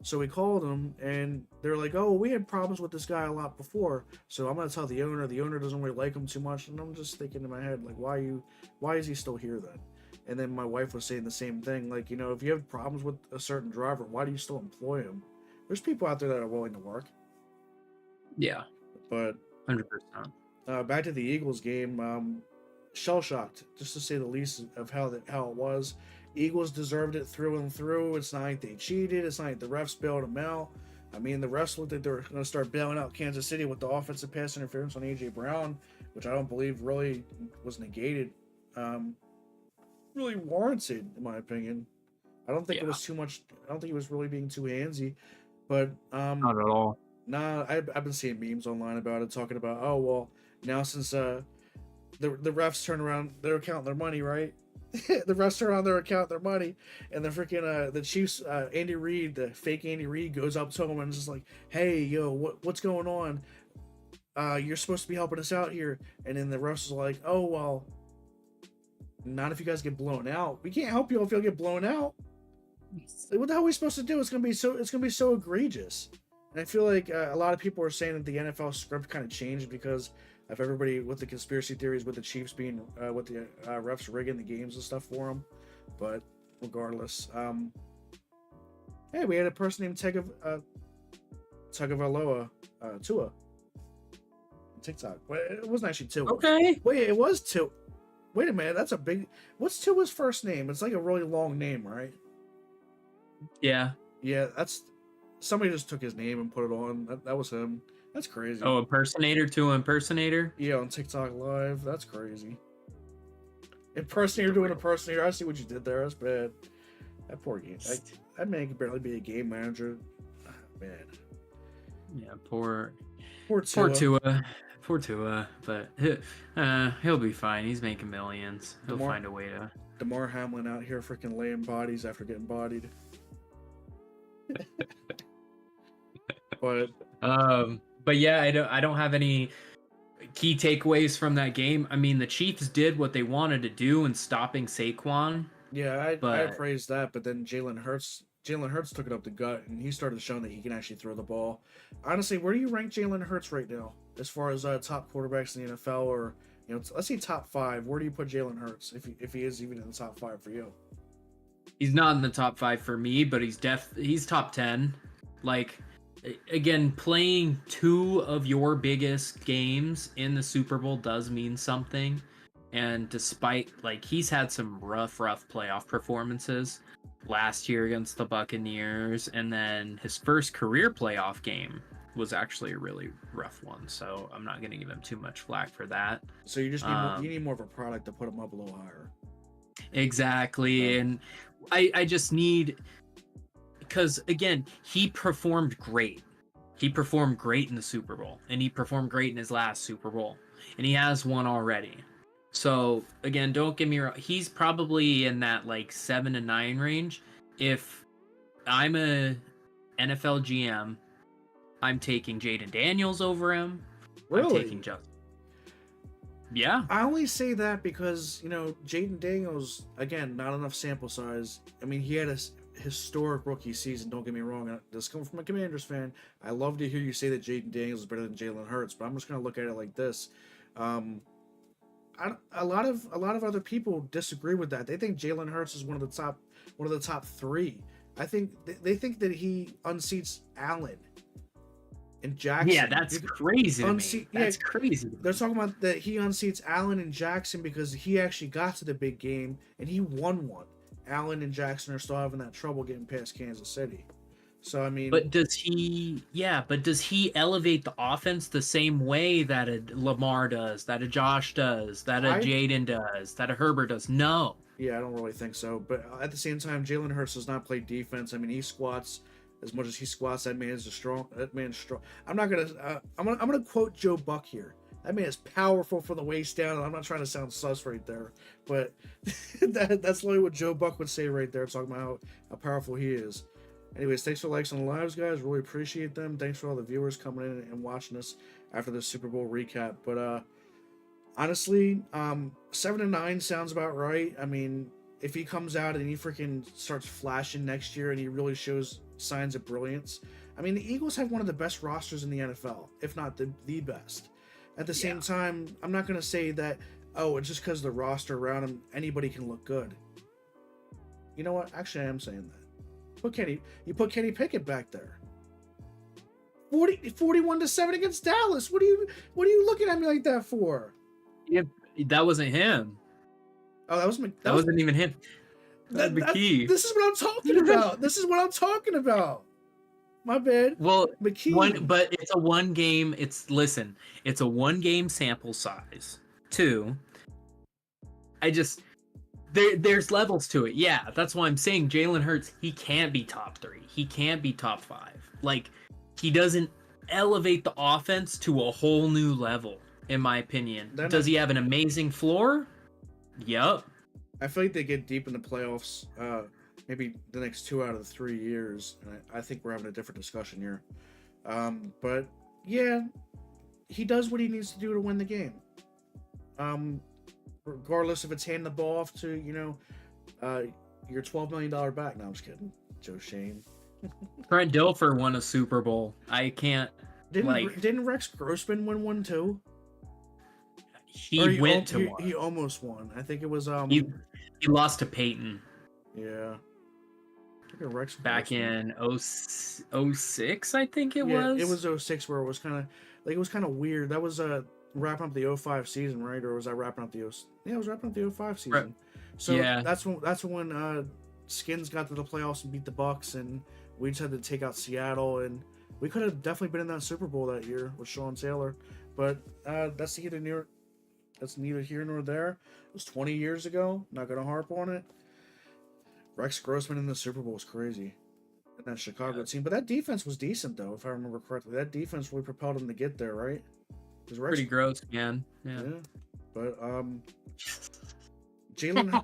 So we called them, and they're like, "Oh, we had problems with this guy a lot before, so I'm gonna tell the owner. The owner doesn't really like him too much." And I'm just thinking in my head, like, why is he still here then? And then my wife was saying the same thing, like, if you have problems with a certain driver, why do you still employ him? There's people out there that are willing to work. Yeah, But 100%. back to the Eagles game, shell shocked, just to say the least, of how it was. Eagles deserved it through and through. It's not like they cheated. It's not like the refs bailed them out. I mean, the refs looked like they were going to start bailing out Kansas City with the offensive pass interference on AJ Brown, which I don't believe really was negated. Really warranted, in my opinion. I don't think it Yeah, was too much. I don't think he was really being too handsy. But not at all. nah, I've been seeing memes online about it, talking about, oh well, now since the refs turn around, they're counting their money, right? The refs turn around, they're counting their money, and the freaking the Chiefs, Andy Reid, the fake Andy Reid, goes up to him and is just like, "Hey, yo, what's going on? You're supposed to be helping us out here." And then the refs is like, "Oh well, not if you guys get blown out. We can't help you if you'll get blown out. Like, what the hell are we supposed to do? It's gonna be so egregious." And I feel like a lot of people are saying that the NFL script kind of changed because of everybody with the conspiracy theories with the Chiefs being with the refs rigging the games and stuff for them. But regardless, hey, we had a person named Tagovailoa, Tua, on TikTok. But it wasn't actually Tua. Okay. Wait, it was Tua. Wait a minute, that's a big. What's Tua's first name? It's like a really long name, right? Yeah. Yeah, that's somebody just took his name and put it on. That was him. That's crazy. Oh, impersonator to impersonator. Yeah, on TikTok Live. That's crazy. Impersonator doing impersonator. I see what you did there. That's bad. That poor game. That man could barely be a game manager. Ah, man. Yeah, poor Poor Tua. Tua. poor Tua, but he'll be fine. He's making millions. He'll DeMar, find a way to. DeMar Hamlin out here freaking laying bodies after getting bodied. But But yeah, I don't have any key takeaways from that game. I mean, the Chiefs did what they wanted to do in stopping Saquon, yeah, I but praised that. But then Jalen Hurts took it up the gut, and he started showing that he can actually throw the ball. Honestly, where do you rank Jalen Hurts right now as far as top quarterbacks in the NFL, or let's say top 5? Where do you put Jalen Hurts if he is even in the top 5 for you? he's not in the top 5 for me, but he's top 10. Like, again, playing 2 of your biggest games in the Super Bowl does mean something. And despite, like, he's had some rough playoff performances last year against the Buccaneers, and then his first career playoff game was actually a really rough one. So I'm not going to give him too much flack for that. So you just need you need more of a product to put him up a little higher. Exactly. And I just need, because again, he performed great. He performed great in the Super Bowl, and he performed great in his last Super Bowl, and he has one already. So again, don't get me wrong, he's probably in that like 7 to 9 range. If I'm a NFL GM, I'm taking Jaden Daniels over him. Really? I'm taking Justin. Yeah. I only say that because, Jaden Daniels, again, not enough sample size. I mean, he had a historic rookie season, don't get me wrong. This coming from a Commanders fan. I love to hear you say that Jaden Daniels is better than Jalen Hurts, but I'm just going to look at it like this. A lot of other people disagree with that. They think Jalen Hurts is one of the top 3. I think they think that he unseats Allen and Jackson. Yeah, that's crazy to me. That's crazy. They're talking about that he unseats Allen and Jackson because he actually got to the big game and he won one. Allen and Jackson are still having that trouble getting past Kansas City. So I mean, but does he elevate the offense the same way that a Lamar does, that a Josh does, that a Jaden does, that a Herbert does? No. Yeah, I don't really think so. But at the same time, Jalen Hurts does not play defense. I mean, he squats as much as he squats. That man's strong. I'm gonna quote Joe Buck here. That man is powerful from the waist down. And I'm not trying to sound sus right there, but that's literally what Joe Buck would say right there, talking about how powerful he is. Anyways, thanks for likes on the lives, guys. Really appreciate them. Thanks for all the viewers coming in and watching us after the Super Bowl recap. But honestly, 7 to 9 sounds about right. I mean, if he comes out and he freaking starts flashing next year and he really shows signs of brilliance, I mean, the Eagles have one of the best rosters in the NFL, if not the best. At the same time, I'm not going to say that, it's just because the roster around him, anybody can look good. You know what? Actually, I am saying that. You put Kenny Pickett back there. 41-7 against Dallas. What are you looking at me like that for? Yeah, that wasn't him. Oh, that wasn't even him. That's McKee. This is what I'm talking about. My bad. Well, McKee. But it's a one game. It's a 1 game sample size. 2. There's levels to it. Yeah, that's why I'm saying Jalen Hurts, he can't be top 3. He can't be top 5. Like, he doesn't elevate the offense to a whole new level, in my opinion. Does he have an amazing floor? Yup. I feel like they get deep in the playoffs, maybe the next 2 out of the 3 years, and I think we're having a different discussion here. But yeah, he does what he needs to do to win the game. Regardless if it's handing the ball off to, your $12 million back. No, I'm just kidding. Joe Shane. Trent Dilfer won a Super Bowl. I can't. Didn't Rex Grossman win one too? He went to one. He almost won. I think it was He lost to Peyton. Yeah. Rex back in 06, I think it was. It was 06 where it was kind of weird. That was wrapping up the 05 season, right? Or was I wrapping up the it was wrapping up the 05 season. Right. So yeah. that's when Skins got to the playoffs and beat the Bucks, and we just had to take out Seattle, and we could have definitely been in that Super Bowl that year with Sean Taylor. But that's neither here nor there. It was 20 years ago. Not gonna harp on it. Rex Grossman in the Super Bowl was crazy. And that Chicago team. But that defense was decent, though, if I remember correctly. That defense really propelled him to get there, right? Because Pretty gross, man. Yeah. yeah, but Jalen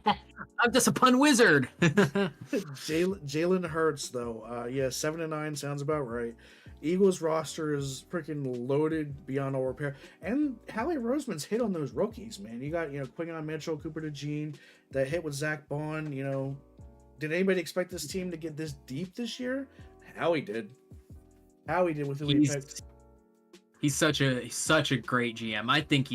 I'm just a pun wizard. Jalen Hurts though, yeah, 7-9 sounds about right. Eagles roster is freaking loaded beyond all repair, and Howie Roseman's hit on those rookies, man. You got Quinyon Mitchell, Cooper DeJean, that hit with Zach Bond. Did anybody expect this team to get this deep this year? Howie did. Howie did with who he picked. He's such a great GM. I think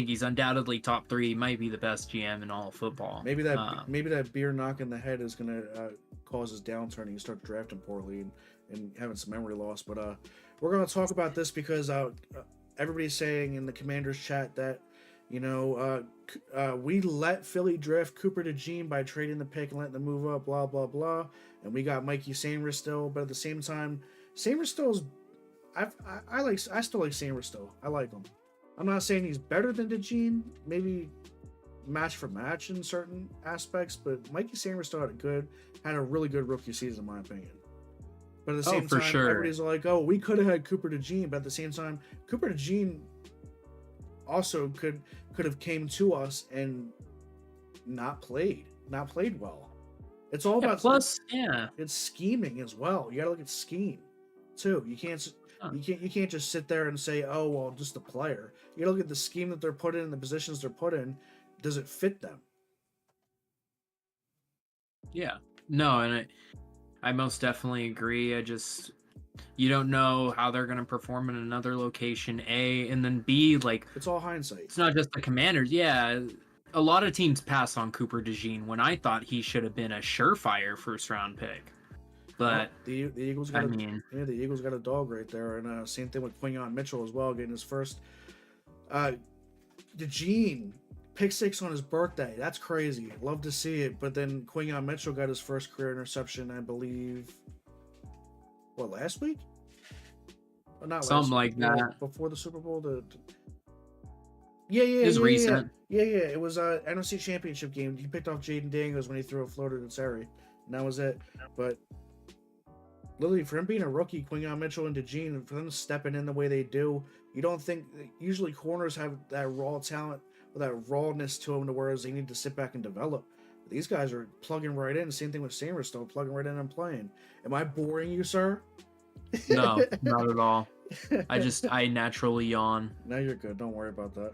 he's undoubtedly top 3. He might be the best GM in all of football. Maybe that beer knock in the head is gonna cause his downturn and you start drafting poorly and having some memory loss. But we're gonna talk about this because everybody's saying in the Commanders chat that we let Philly draft Cooper DeJean by trading the pick and letting them move up, blah blah blah, and we got Mikey Sainristil. But at the same time, Sainristil's I still like Sainristil. I like him. I'm not saying he's better than DeJean, maybe match for match in certain aspects, but Mikey Sainristil had a really good rookie season, in my opinion. But at the same time, everybody's like, "Oh, we could have had Cooper DeJean," but at the same time, Cooper DeJean also could have came to us and not played well. It's all about it's scheming as well. You got to look at scheme too. You can't just sit there and say, "Oh, well, just the player." You got to look at the scheme that they're put in, the positions they're put in. Does it fit them? Yeah. No, and I most definitely agree. You don't know how they're going to perform in another location, A, and then B, like, it's all hindsight. It's not just the Commanders. Yeah, a lot of teams pass on Cooper DeJean when I thought he should have been a surefire first-round pick. But the Eagles got the Eagles got a dog right there, and same thing with Quinyon Mitchell as well, getting his first. DeJean pick 6 on his birthday. That's crazy. Love to see it. But then Quinyon Mitchell got his first career interception, I believe. What, last week? Or not something last week, like that. Before the Super Bowl. It was recent. Yeah. It was a NFC Championship game. He picked off Jaden Daniels when he threw a floater to Terry, and that was it. But literally, for him being a rookie, Quinyon Mitchell and DeJean, for them stepping in the way they do, you don't think usually corners have that raw talent or that rawness to them, to whereas they need to sit back and develop. These guys are plugging right in. Same thing with Sainristil, plugging right in and playing. Am I boring you, sir? No, not at all. I naturally yawn. No, you're good. Don't worry about that.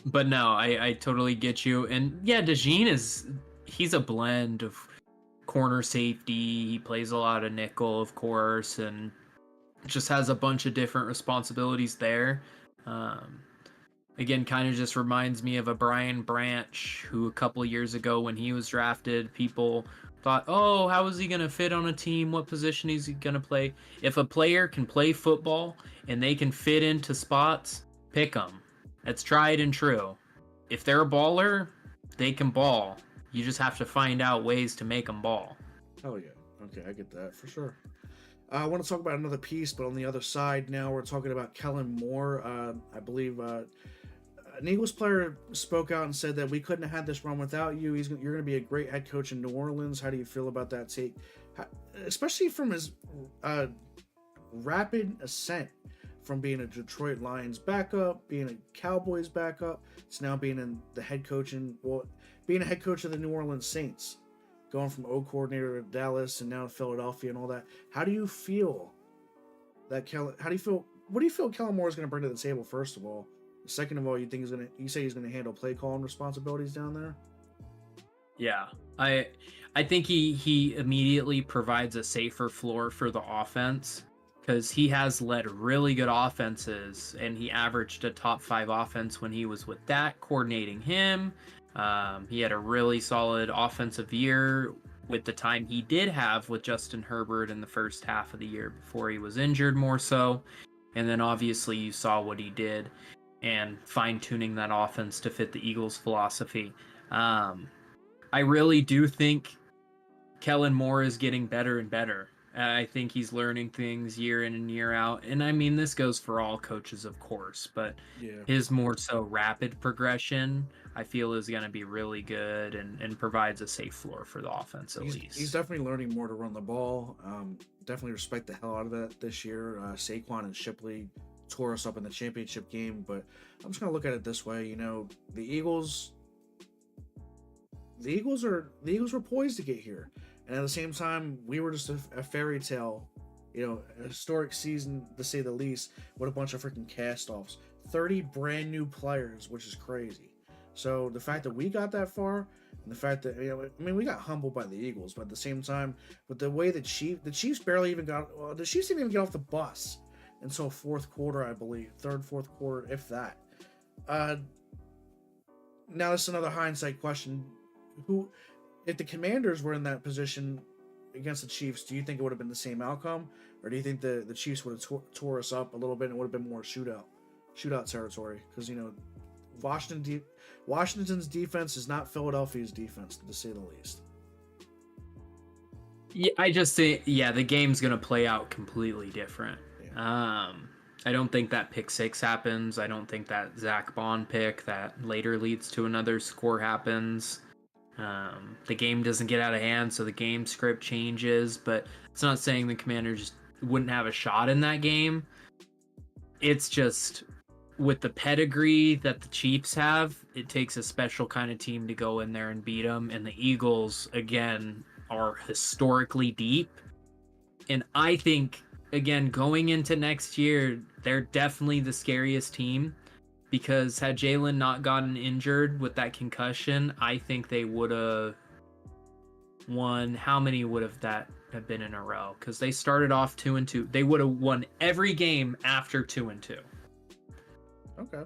But no, I totally get you. And yeah, DeJean he's a blend of corner safety. He plays a lot of nickel, of course, and just has a bunch of different responsibilities there. Again, kind of just reminds me of a Brian Branch, who a couple of years ago when he was drafted, people thought, oh, how is he going to fit on a team? What position is he going to play? If a player can play football and they can fit into spots, pick them. That's tried and true. If they're a baller, they can ball. You just have to find out ways to make them ball. Oh, yeah. Okay, I get that for sure. I want to talk about another piece, but on the other side now, we're talking about Kellen Moore. I believe an Eagles player spoke out and said that we couldn't have had this run without you. You're going to be a great head coach in New Orleans. How do you feel about that take? Especially from his rapid ascent from being a Detroit Lions backup, being a Cowboys backup, to now being being a head coach of the New Orleans Saints, going from O coordinator to Dallas and now to Philadelphia and all that. How do you feel that what do you feel Kellen Moore is going to bring to the table, first of all? Second of all, you say he's going to handle play calling responsibilities down there? Yeah. I think he immediately provides a safer floor for the offense, because he has led really good offenses, and he averaged a top 5 offense when he was with Dak coordinating him. He had a really solid offensive year with the time he did have with Justin Herbert in the first half of the year before he was injured more so. And then obviously you saw what he did and fine-tuning that offense to fit the Eagles' philosophy. I really do think Kellen Moore is getting better and better. I think he's learning things year in and year out. And I mean, this goes for all coaches, of course, but his more so rapid progression, I feel, is going to be really good and provides a safe floor for the offense at least. He's definitely learning more to run the ball. Definitely respect the hell out of that this year. Saquon and Shipley tore us up in the championship game. But I'm just gonna look at it this way. You know, the Eagles were poised to get here, and at the same time, we were just a fairy tale. You know, a historic season to say the least. With a bunch of freaking cast-offs, 30 brand new players, which is crazy. So the fact that we got that far, and the fact that, you know, I mean, we got humbled by the Eagles, but at the same time, with the way the Chiefs barely even got, well, the Chiefs didn't even get off the bus until fourth quarter, I believe, fourth quarter, if that. Now that's another hindsight question. Who, if the Commanders were in that position against the Chiefs, do you think it would have been the same outcome, or do you think the Chiefs would have tore us up a little bit and it would have been more shootout territory? Because, you know, Washington's defense is not Philadelphia's defense, to say the least. Yeah, I just think, yeah, the game's gonna play out completely different. Yeah. I don't think that pick six happens. I don't think that Zach Bond pick that later leads to another score happens. The game doesn't get out of hand, so the game script changes, but it's not saying the Commanders wouldn't have a shot in that game. It's just, with the pedigree that the Chiefs have, it takes a special kind of team to go in there and beat them, and the Eagles, again, are historically deep. And I think, again, going into next year, they're definitely the scariest team. Because had Jalen not gotten injured with that concussion, I think they would have won. How many would that have been in a row? Because they started off 2-2. They would have won every game after 2-2. Okay.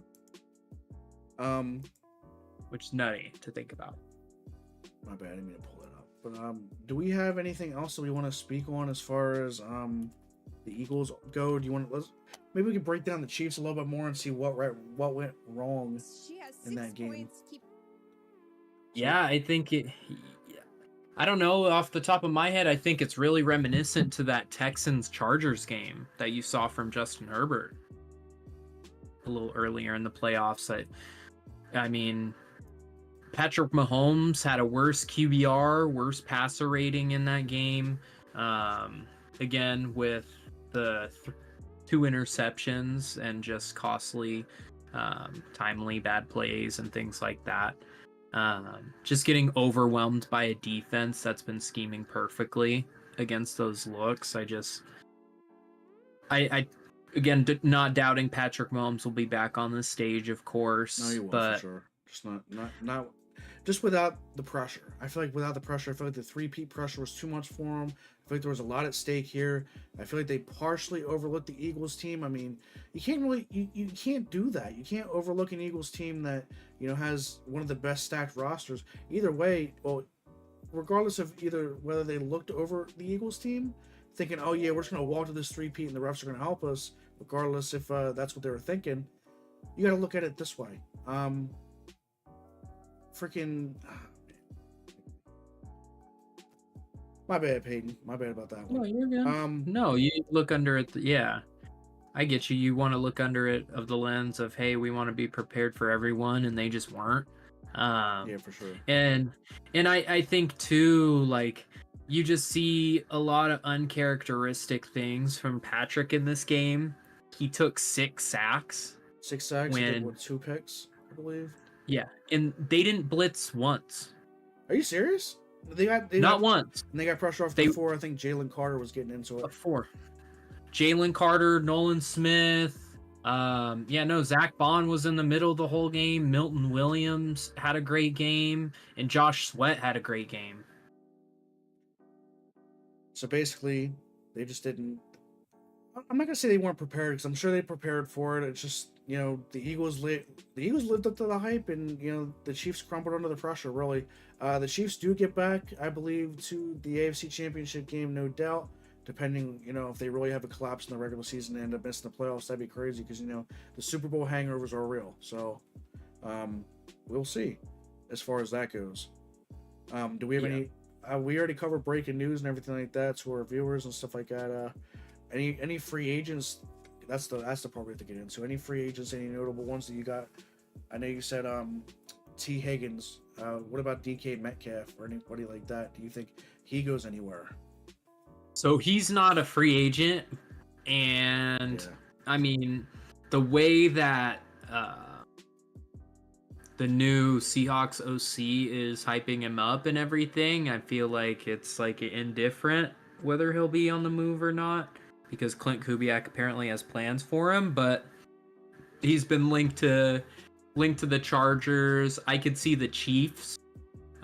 Which is nutty to think about. My bad, I didn't mean to pull that up. But do we have anything else that we want to speak on as far as the Eagles go? Do you want to maybe we can break down the Chiefs a little bit more and see what went wrong in that game? Yeah, I think it. I don't know, off the top of my head, I think it's really reminiscent to that Texans-Chargers game that you saw from Justin Herbert a little earlier in the playoffs. I mean, Patrick Mahomes had a worse QBR, worse passer rating in that game. Again, with the 2 interceptions and just costly, timely bad plays and things like that. Just getting overwhelmed by a defense that's been scheming perfectly against those looks. I again, not doubting Patrick Mahomes will be back on the stage, of course. No, he will, but for sure. Just not just without the pressure. I feel like without the pressure, I feel like the three-peat pressure was too much for him. I feel like there was a lot at stake here. I feel like they partially overlooked the Eagles team. I mean, you can't really, you can't do that. You can't overlook an Eagles team that, you know, has one of the best stacked rosters. Either way, well, regardless of either whether they looked over the Eagles team, thinking, oh yeah, we're just going to walk to this three-peat and the refs are going to help us, regardless if that's what they were thinking, you got to look at it this way. My bad, Peyton. My bad about that one. No, you're good. No, you look under it. Yeah, I get you. You want to look under it of the lens of, hey, we want to be prepared for everyone, and they just weren't. Yeah, for sure. And I think too, like, you just see a lot of uncharacteristic things from Patrick in this game. He took 6 sacks. 6 sacks with 2 picks, I believe. Yeah, and they didn't blitz once. Are you serious? They got once. And they got pressure off before. I think Jalen Carter was getting into it. Before Jalen Carter, Nolan Smith. Zach Bond was in the middle the whole game. Milton Williams had a great game, and Josh Sweat had a great game. So basically, they just didn't. I'm not gonna say they weren't prepared, because I'm sure they prepared for it. It's just, you know, the Eagles lived up to the hype, and, you know, the Chiefs crumbled under the pressure. Really, the Chiefs do get back, I believe, to the AFC Championship game, no doubt. Depending, you know, if they really have a collapse in the regular season and end up missing the playoffs, that'd be crazy, because, you know, the Super Bowl hangovers are real. So, we'll see as far as that goes. Do we have any? We already covered breaking news and everything like that to our viewers and stuff like that. Any free agents? That's the part we have to get into. Any free agents? Any notable ones that you got? I know you said T. Higgins. What about DK Metcalf or anybody like that? Do you think he goes anywhere? So he's not a free agent, and I mean, the way that the new Seahawks OC is hyping him up and everything, I feel like it's like indifferent whether he'll be on the move or not, because Clint Kubiak apparently has plans for him, but he's been linked to the Chargers. I could see the Chiefs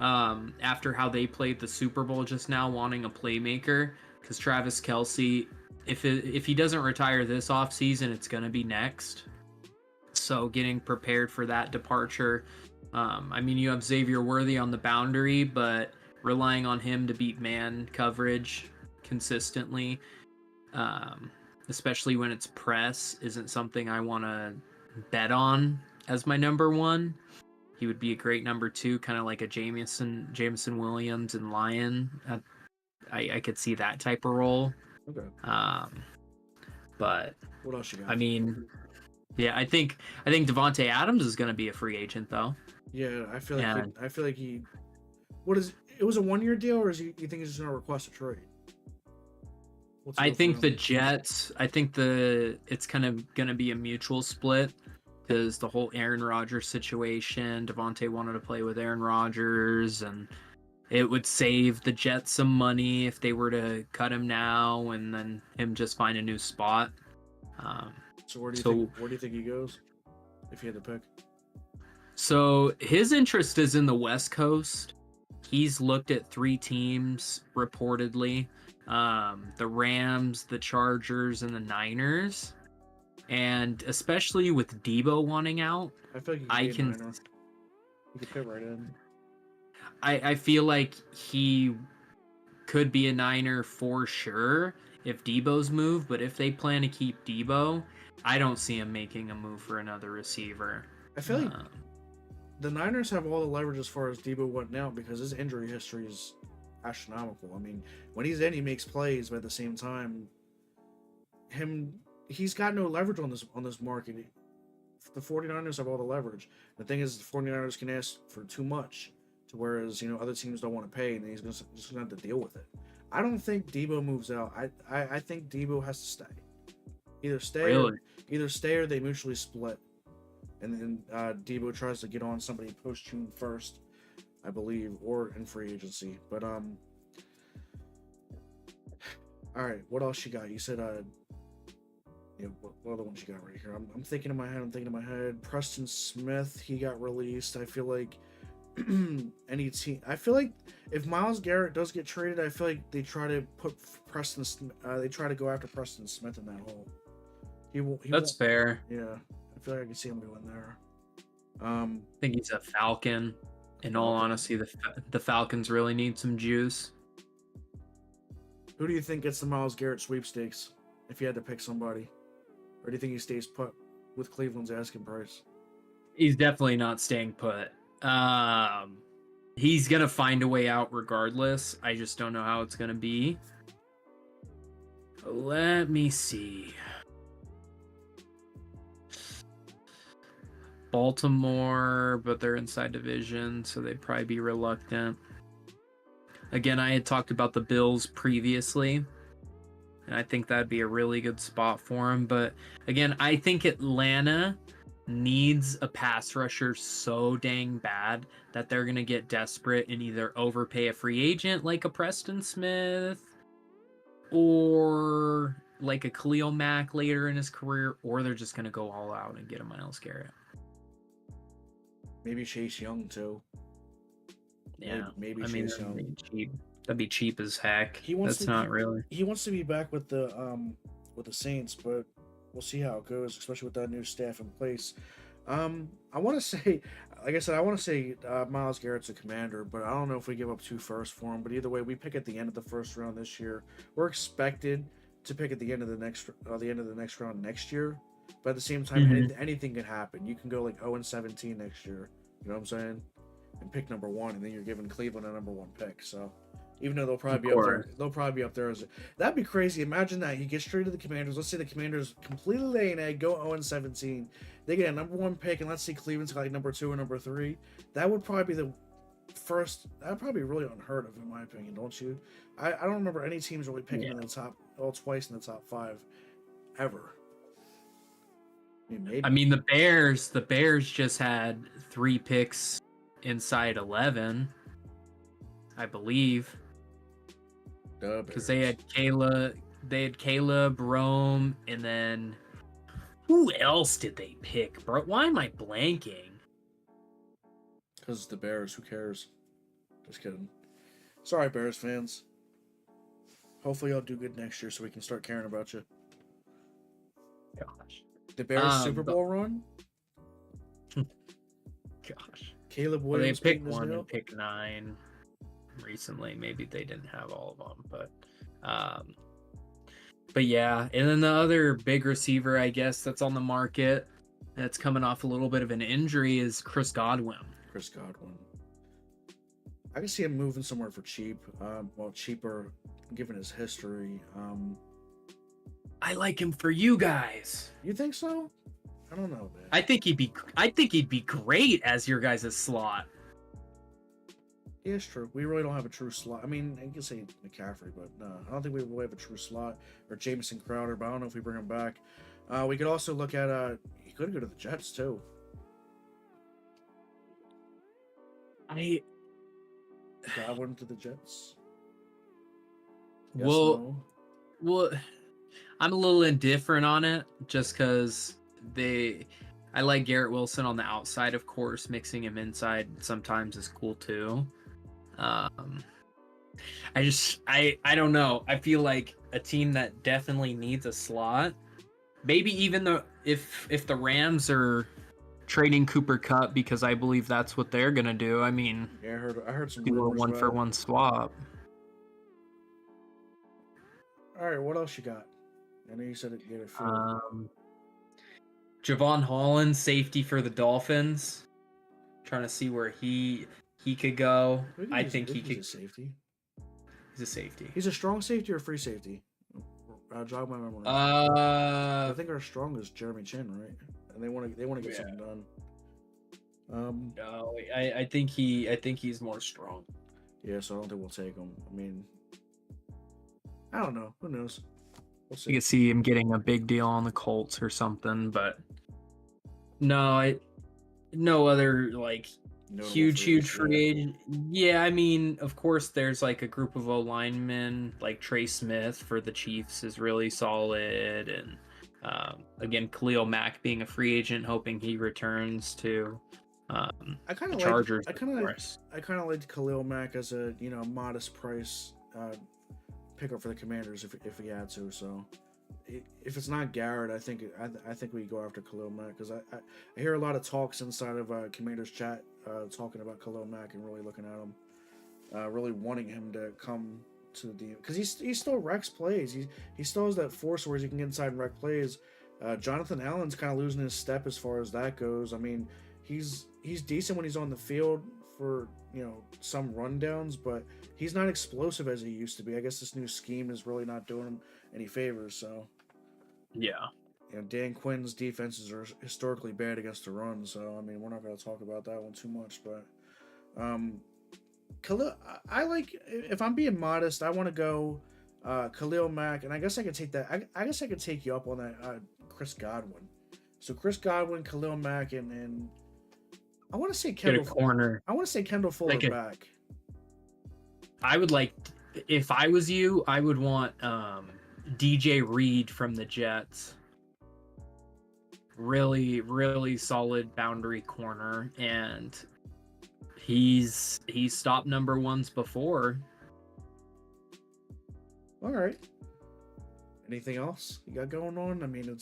after how they played the Super Bowl just now wanting a playmaker, because Travis Kelce, if he doesn't retire this offseason, it's going to be next. So getting prepared for that departure. I mean, you have Xavier Worthy on the boundary, but relying on him to beat man coverage consistently, especially when it's press, isn't something I want to bet on as my number one. He would be a great number two, kind of like a Jameson Williams and Lion. I could see that type of role. Okay. But What else you got? I mean, yeah, I think Devontae Adams is going to be a free agent though. Yeah, I feel like Yeah. he. What is it? Was a 1-year deal, or is he? You think he's just gonna request a trade? What's the I deal for think him? the Jets. I think it's kind of going to be a mutual split, because the whole Aaron Rodgers situation. Devontae wanted to play with Aaron Rodgers, and it would save the Jets some money if they were to cut him now and then him just find a new spot. So where do you So- think? Where do you think he goes? If you had to pick. So his interest is in the West Coast. He's looked at 3 teams reportedly: the Rams, the Chargers, and the Niners. And especially with Debo wanting out, I feel like I he could be a can- Niner. He could fit right in. I feel like he could be a Niner for sure if Debo's moved. But if they plan to keep Debo, I don't see him making a move for another receiver. I feel like Um, the Niners have all the leverage as far as Debo went now because his injury history is astronomical. I mean, when he's in, he makes plays, but at the same time, he's got no leverage on this market. The 49ers have all the leverage. The thing is, the 49ers can ask for too much, to whereas other teams don't want to pay, and he's just gonna have to deal with it. I don't think Debo moves out. I think Debo has to stay. Either stay, Really? or they mutually split, and then Debo tries to get on somebody post June 1st, I believe, or in free agency. But all right, what else you got? You said what other ones you got right here? I'm thinking in my head. Preston Smith, he got released. I feel like any team. I feel like if Myles Garrett does get traded, I feel like they try to put they try to go after Preston Smith in that hole. That's fair. Yeah, I feel like I can see him going there. I think he's a Falcon. In all honesty, the Falcons really need some juice. Who do you think gets the Myles Garrett sweepstakes if you had to pick somebody? Or do you think he stays put with Cleveland's asking price? He's definitely not staying put. He's gonna find a way out regardless. I just don't know how it's gonna be. Let me see. Baltimore, but they're inside division, so they'd probably be reluctant. Again, I had talked about the Bills previously, and I think that'd be a really good spot for him. But again, I think Atlanta needs a pass rusher so dang bad that they're going to get desperate and either overpay a free agent like a Preston Smith or like a Khalil Mack later in his career, or they're just going to go all out and get a Myles Garrett. Maybe Chase Young too. Yeah, maybe I mean, Chase Young. that'd be cheap. That'd be cheap as heck. He wants That's to- not really. He wants to be back with the Saints, but we'll see how it goes, especially with that new staff in place. I want to say, like I said, I want to say Myles Garrett's a commander, but I don't know if we give up 2 firsts for him. But either way, we pick at the end of the first round this year. We're expected to pick at the end of the next round next year. But at the same time, Mhm. anything could happen. You can go like 0-17 next year. You know what I'm saying? And pick number 1, and then you're giving Cleveland a number 1 pick. So even though they'll probably be up there, that'd be crazy. Imagine that he gets straight to the Commanders. Let's say the Commanders completely lay an egg, go 0-17. They get a number 1 pick, and let's see Cleveland's got like number 2 or number 3. That would probably be the first. That'd probably be really unheard of, in my opinion, don't you? I don't remember any teams really picking in the top twice in the top 5 ever. Maybe. I mean, the Bears just had 3 picks inside 11, I believe, because they had Caleb, Rome, and then who else did they pick, bro? Why am I blanking? Because it's the Bears. Who cares? Just kidding. Sorry, Bears fans. Hopefully, y'all do good next year so we can start caring about you. Gosh, The Bears Super but- Bowl run. gosh. Caleb Well, they Williams picked beating his 1 nail. and pick 9 recently. Maybe they didn't have all of them, but yeah. And then the other big receiver, I guess, that's on the market that's coming off a little bit of an injury is Chris Godwin. Chris Godwin. I can see him moving somewhere for cheap. Well, cheaper given his history. I like him for you guys. You think so? I don't know, man. I think he'd be great as your guys' slot. Yeah, it's true. We really don't have a true slot. I mean, I can say McCaffrey, but no, I don't think we really have a true slot. Or Jamison Crowder, but I don't know if we bring him back. We could also look at he could go to the Jets too. Godwin to the Jets. Yes, no? Well, I'm a little indifferent on it just because I like Garrett Wilson on the outside, of course. Mixing him inside sometimes is cool too. I don't know. I feel like a team that definitely needs a slot. Maybe even if the Rams are trading Cooper Kupp, because I believe that's what they're gonna do. I mean, Yeah, I heard some do a rumors about it. 1-for-1 swap. All right, what else you got? I know you said it get a few. Javon Holland, safety for the Dolphins. Trying to see where he could go. I think he could. He's a safety. He's a safety. He's a strong safety or free safety? Jog my memory. I think our strong is Jeremy Chin, right? And they want to get something done. No, I think he's more strong. Yeah, so I don't think we'll take him. I mean, I don't know. Who knows? We'll see. You could see him getting a big deal on the Colts or something, but no other like Notable huge frees, free agent. Yeah, I mean, of course, there's like a group of O linemen, like Trey Smith for the Chiefs is really solid, and again, Khalil Mack being a free agent, hoping he returns to I kind the of Chargers. I kind of liked Khalil Mack as a modest price pickup for the Commanders if he had to. So if it's not Garrett, I think we go after Khalil Mack because I hear a lot of talks inside of Commanders chat talking about Khalil Mack and really looking at him, really wanting him to come to the team because he still wrecks plays. He still has that force where he can get inside and wreck plays. Jonathan Allen's kind of losing his step as far as that goes. I mean, he's decent when he's on the field for some rundowns, but he's not explosive as he used to be. I guess this new scheme is really not doing him any favors. So Yeah. Dan Quinn's defenses are historically bad against the run. So I mean, we're not going to talk about that one too much, but Khalil, I like, if I'm being modest, I want to go Khalil Mack, and I guess I could take that. I guess I could take you up on that Chris Godwin. So Chris Godwin, Khalil Mack, and I want to say Kendall. Get a corner. I want to say Kendall Fuller Like back. I would like, if I was you, I would want DJ Reed from the Jets. Really, really solid boundary corner, and he's stopped number ones before. All right. Anything else you got going on? I mean,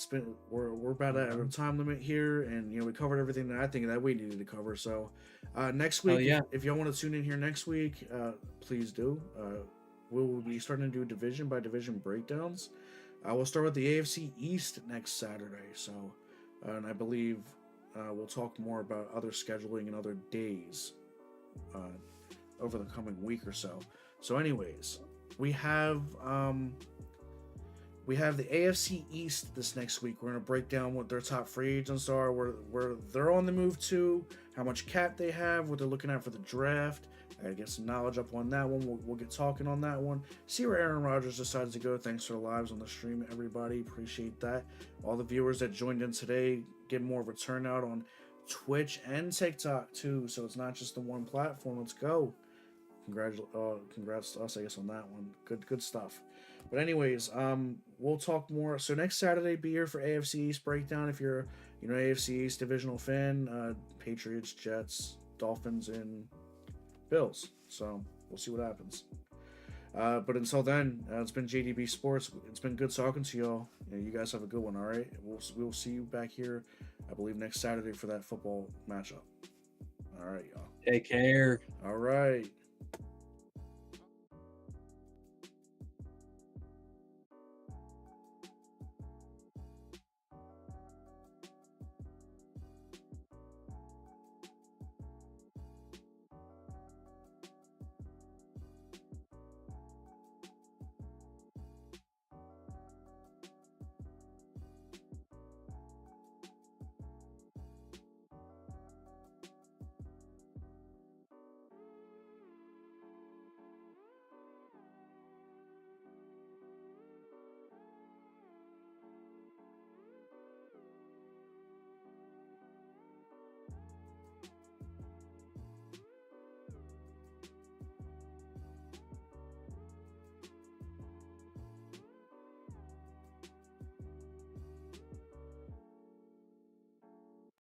we're about at our time limit here, and we covered everything that I think that we needed to cover. So next week, if y'all want to tune in here next week, please do. We'll be starting to do division by division breakdowns. We'll start with the AFC East next Saturday. So, and I believe we'll talk more about other scheduling and other days over the coming week or so. So, anyways, we have the AFC East this next week. We're going to break down what their top free agents are, where they're on the move to, how much cap they have, what they're looking at for the draft, I get some knowledge up on that one. We'll get talking on that one. See where Aaron Rodgers decides to go. Thanks for the lives on the stream, everybody. Appreciate that. All the viewers that joined in today get more of a turnout on Twitch and TikTok too. So it's not just the one platform. Let's go. Congrats to us, I guess, on that one. Good stuff. But anyways, we'll talk more. So next Saturday, be here for AFC East breakdown. If you're, AFC East divisional fan, Patriots, Jets, Dolphins, and Bills. So we'll see what happens. But until then, it's been JDB Sports. It's been good talking to y'all. You guys have a good one. All right, we'll see you back here, I believe, next Saturday for that football matchup. All right, y'all. Take care. All right.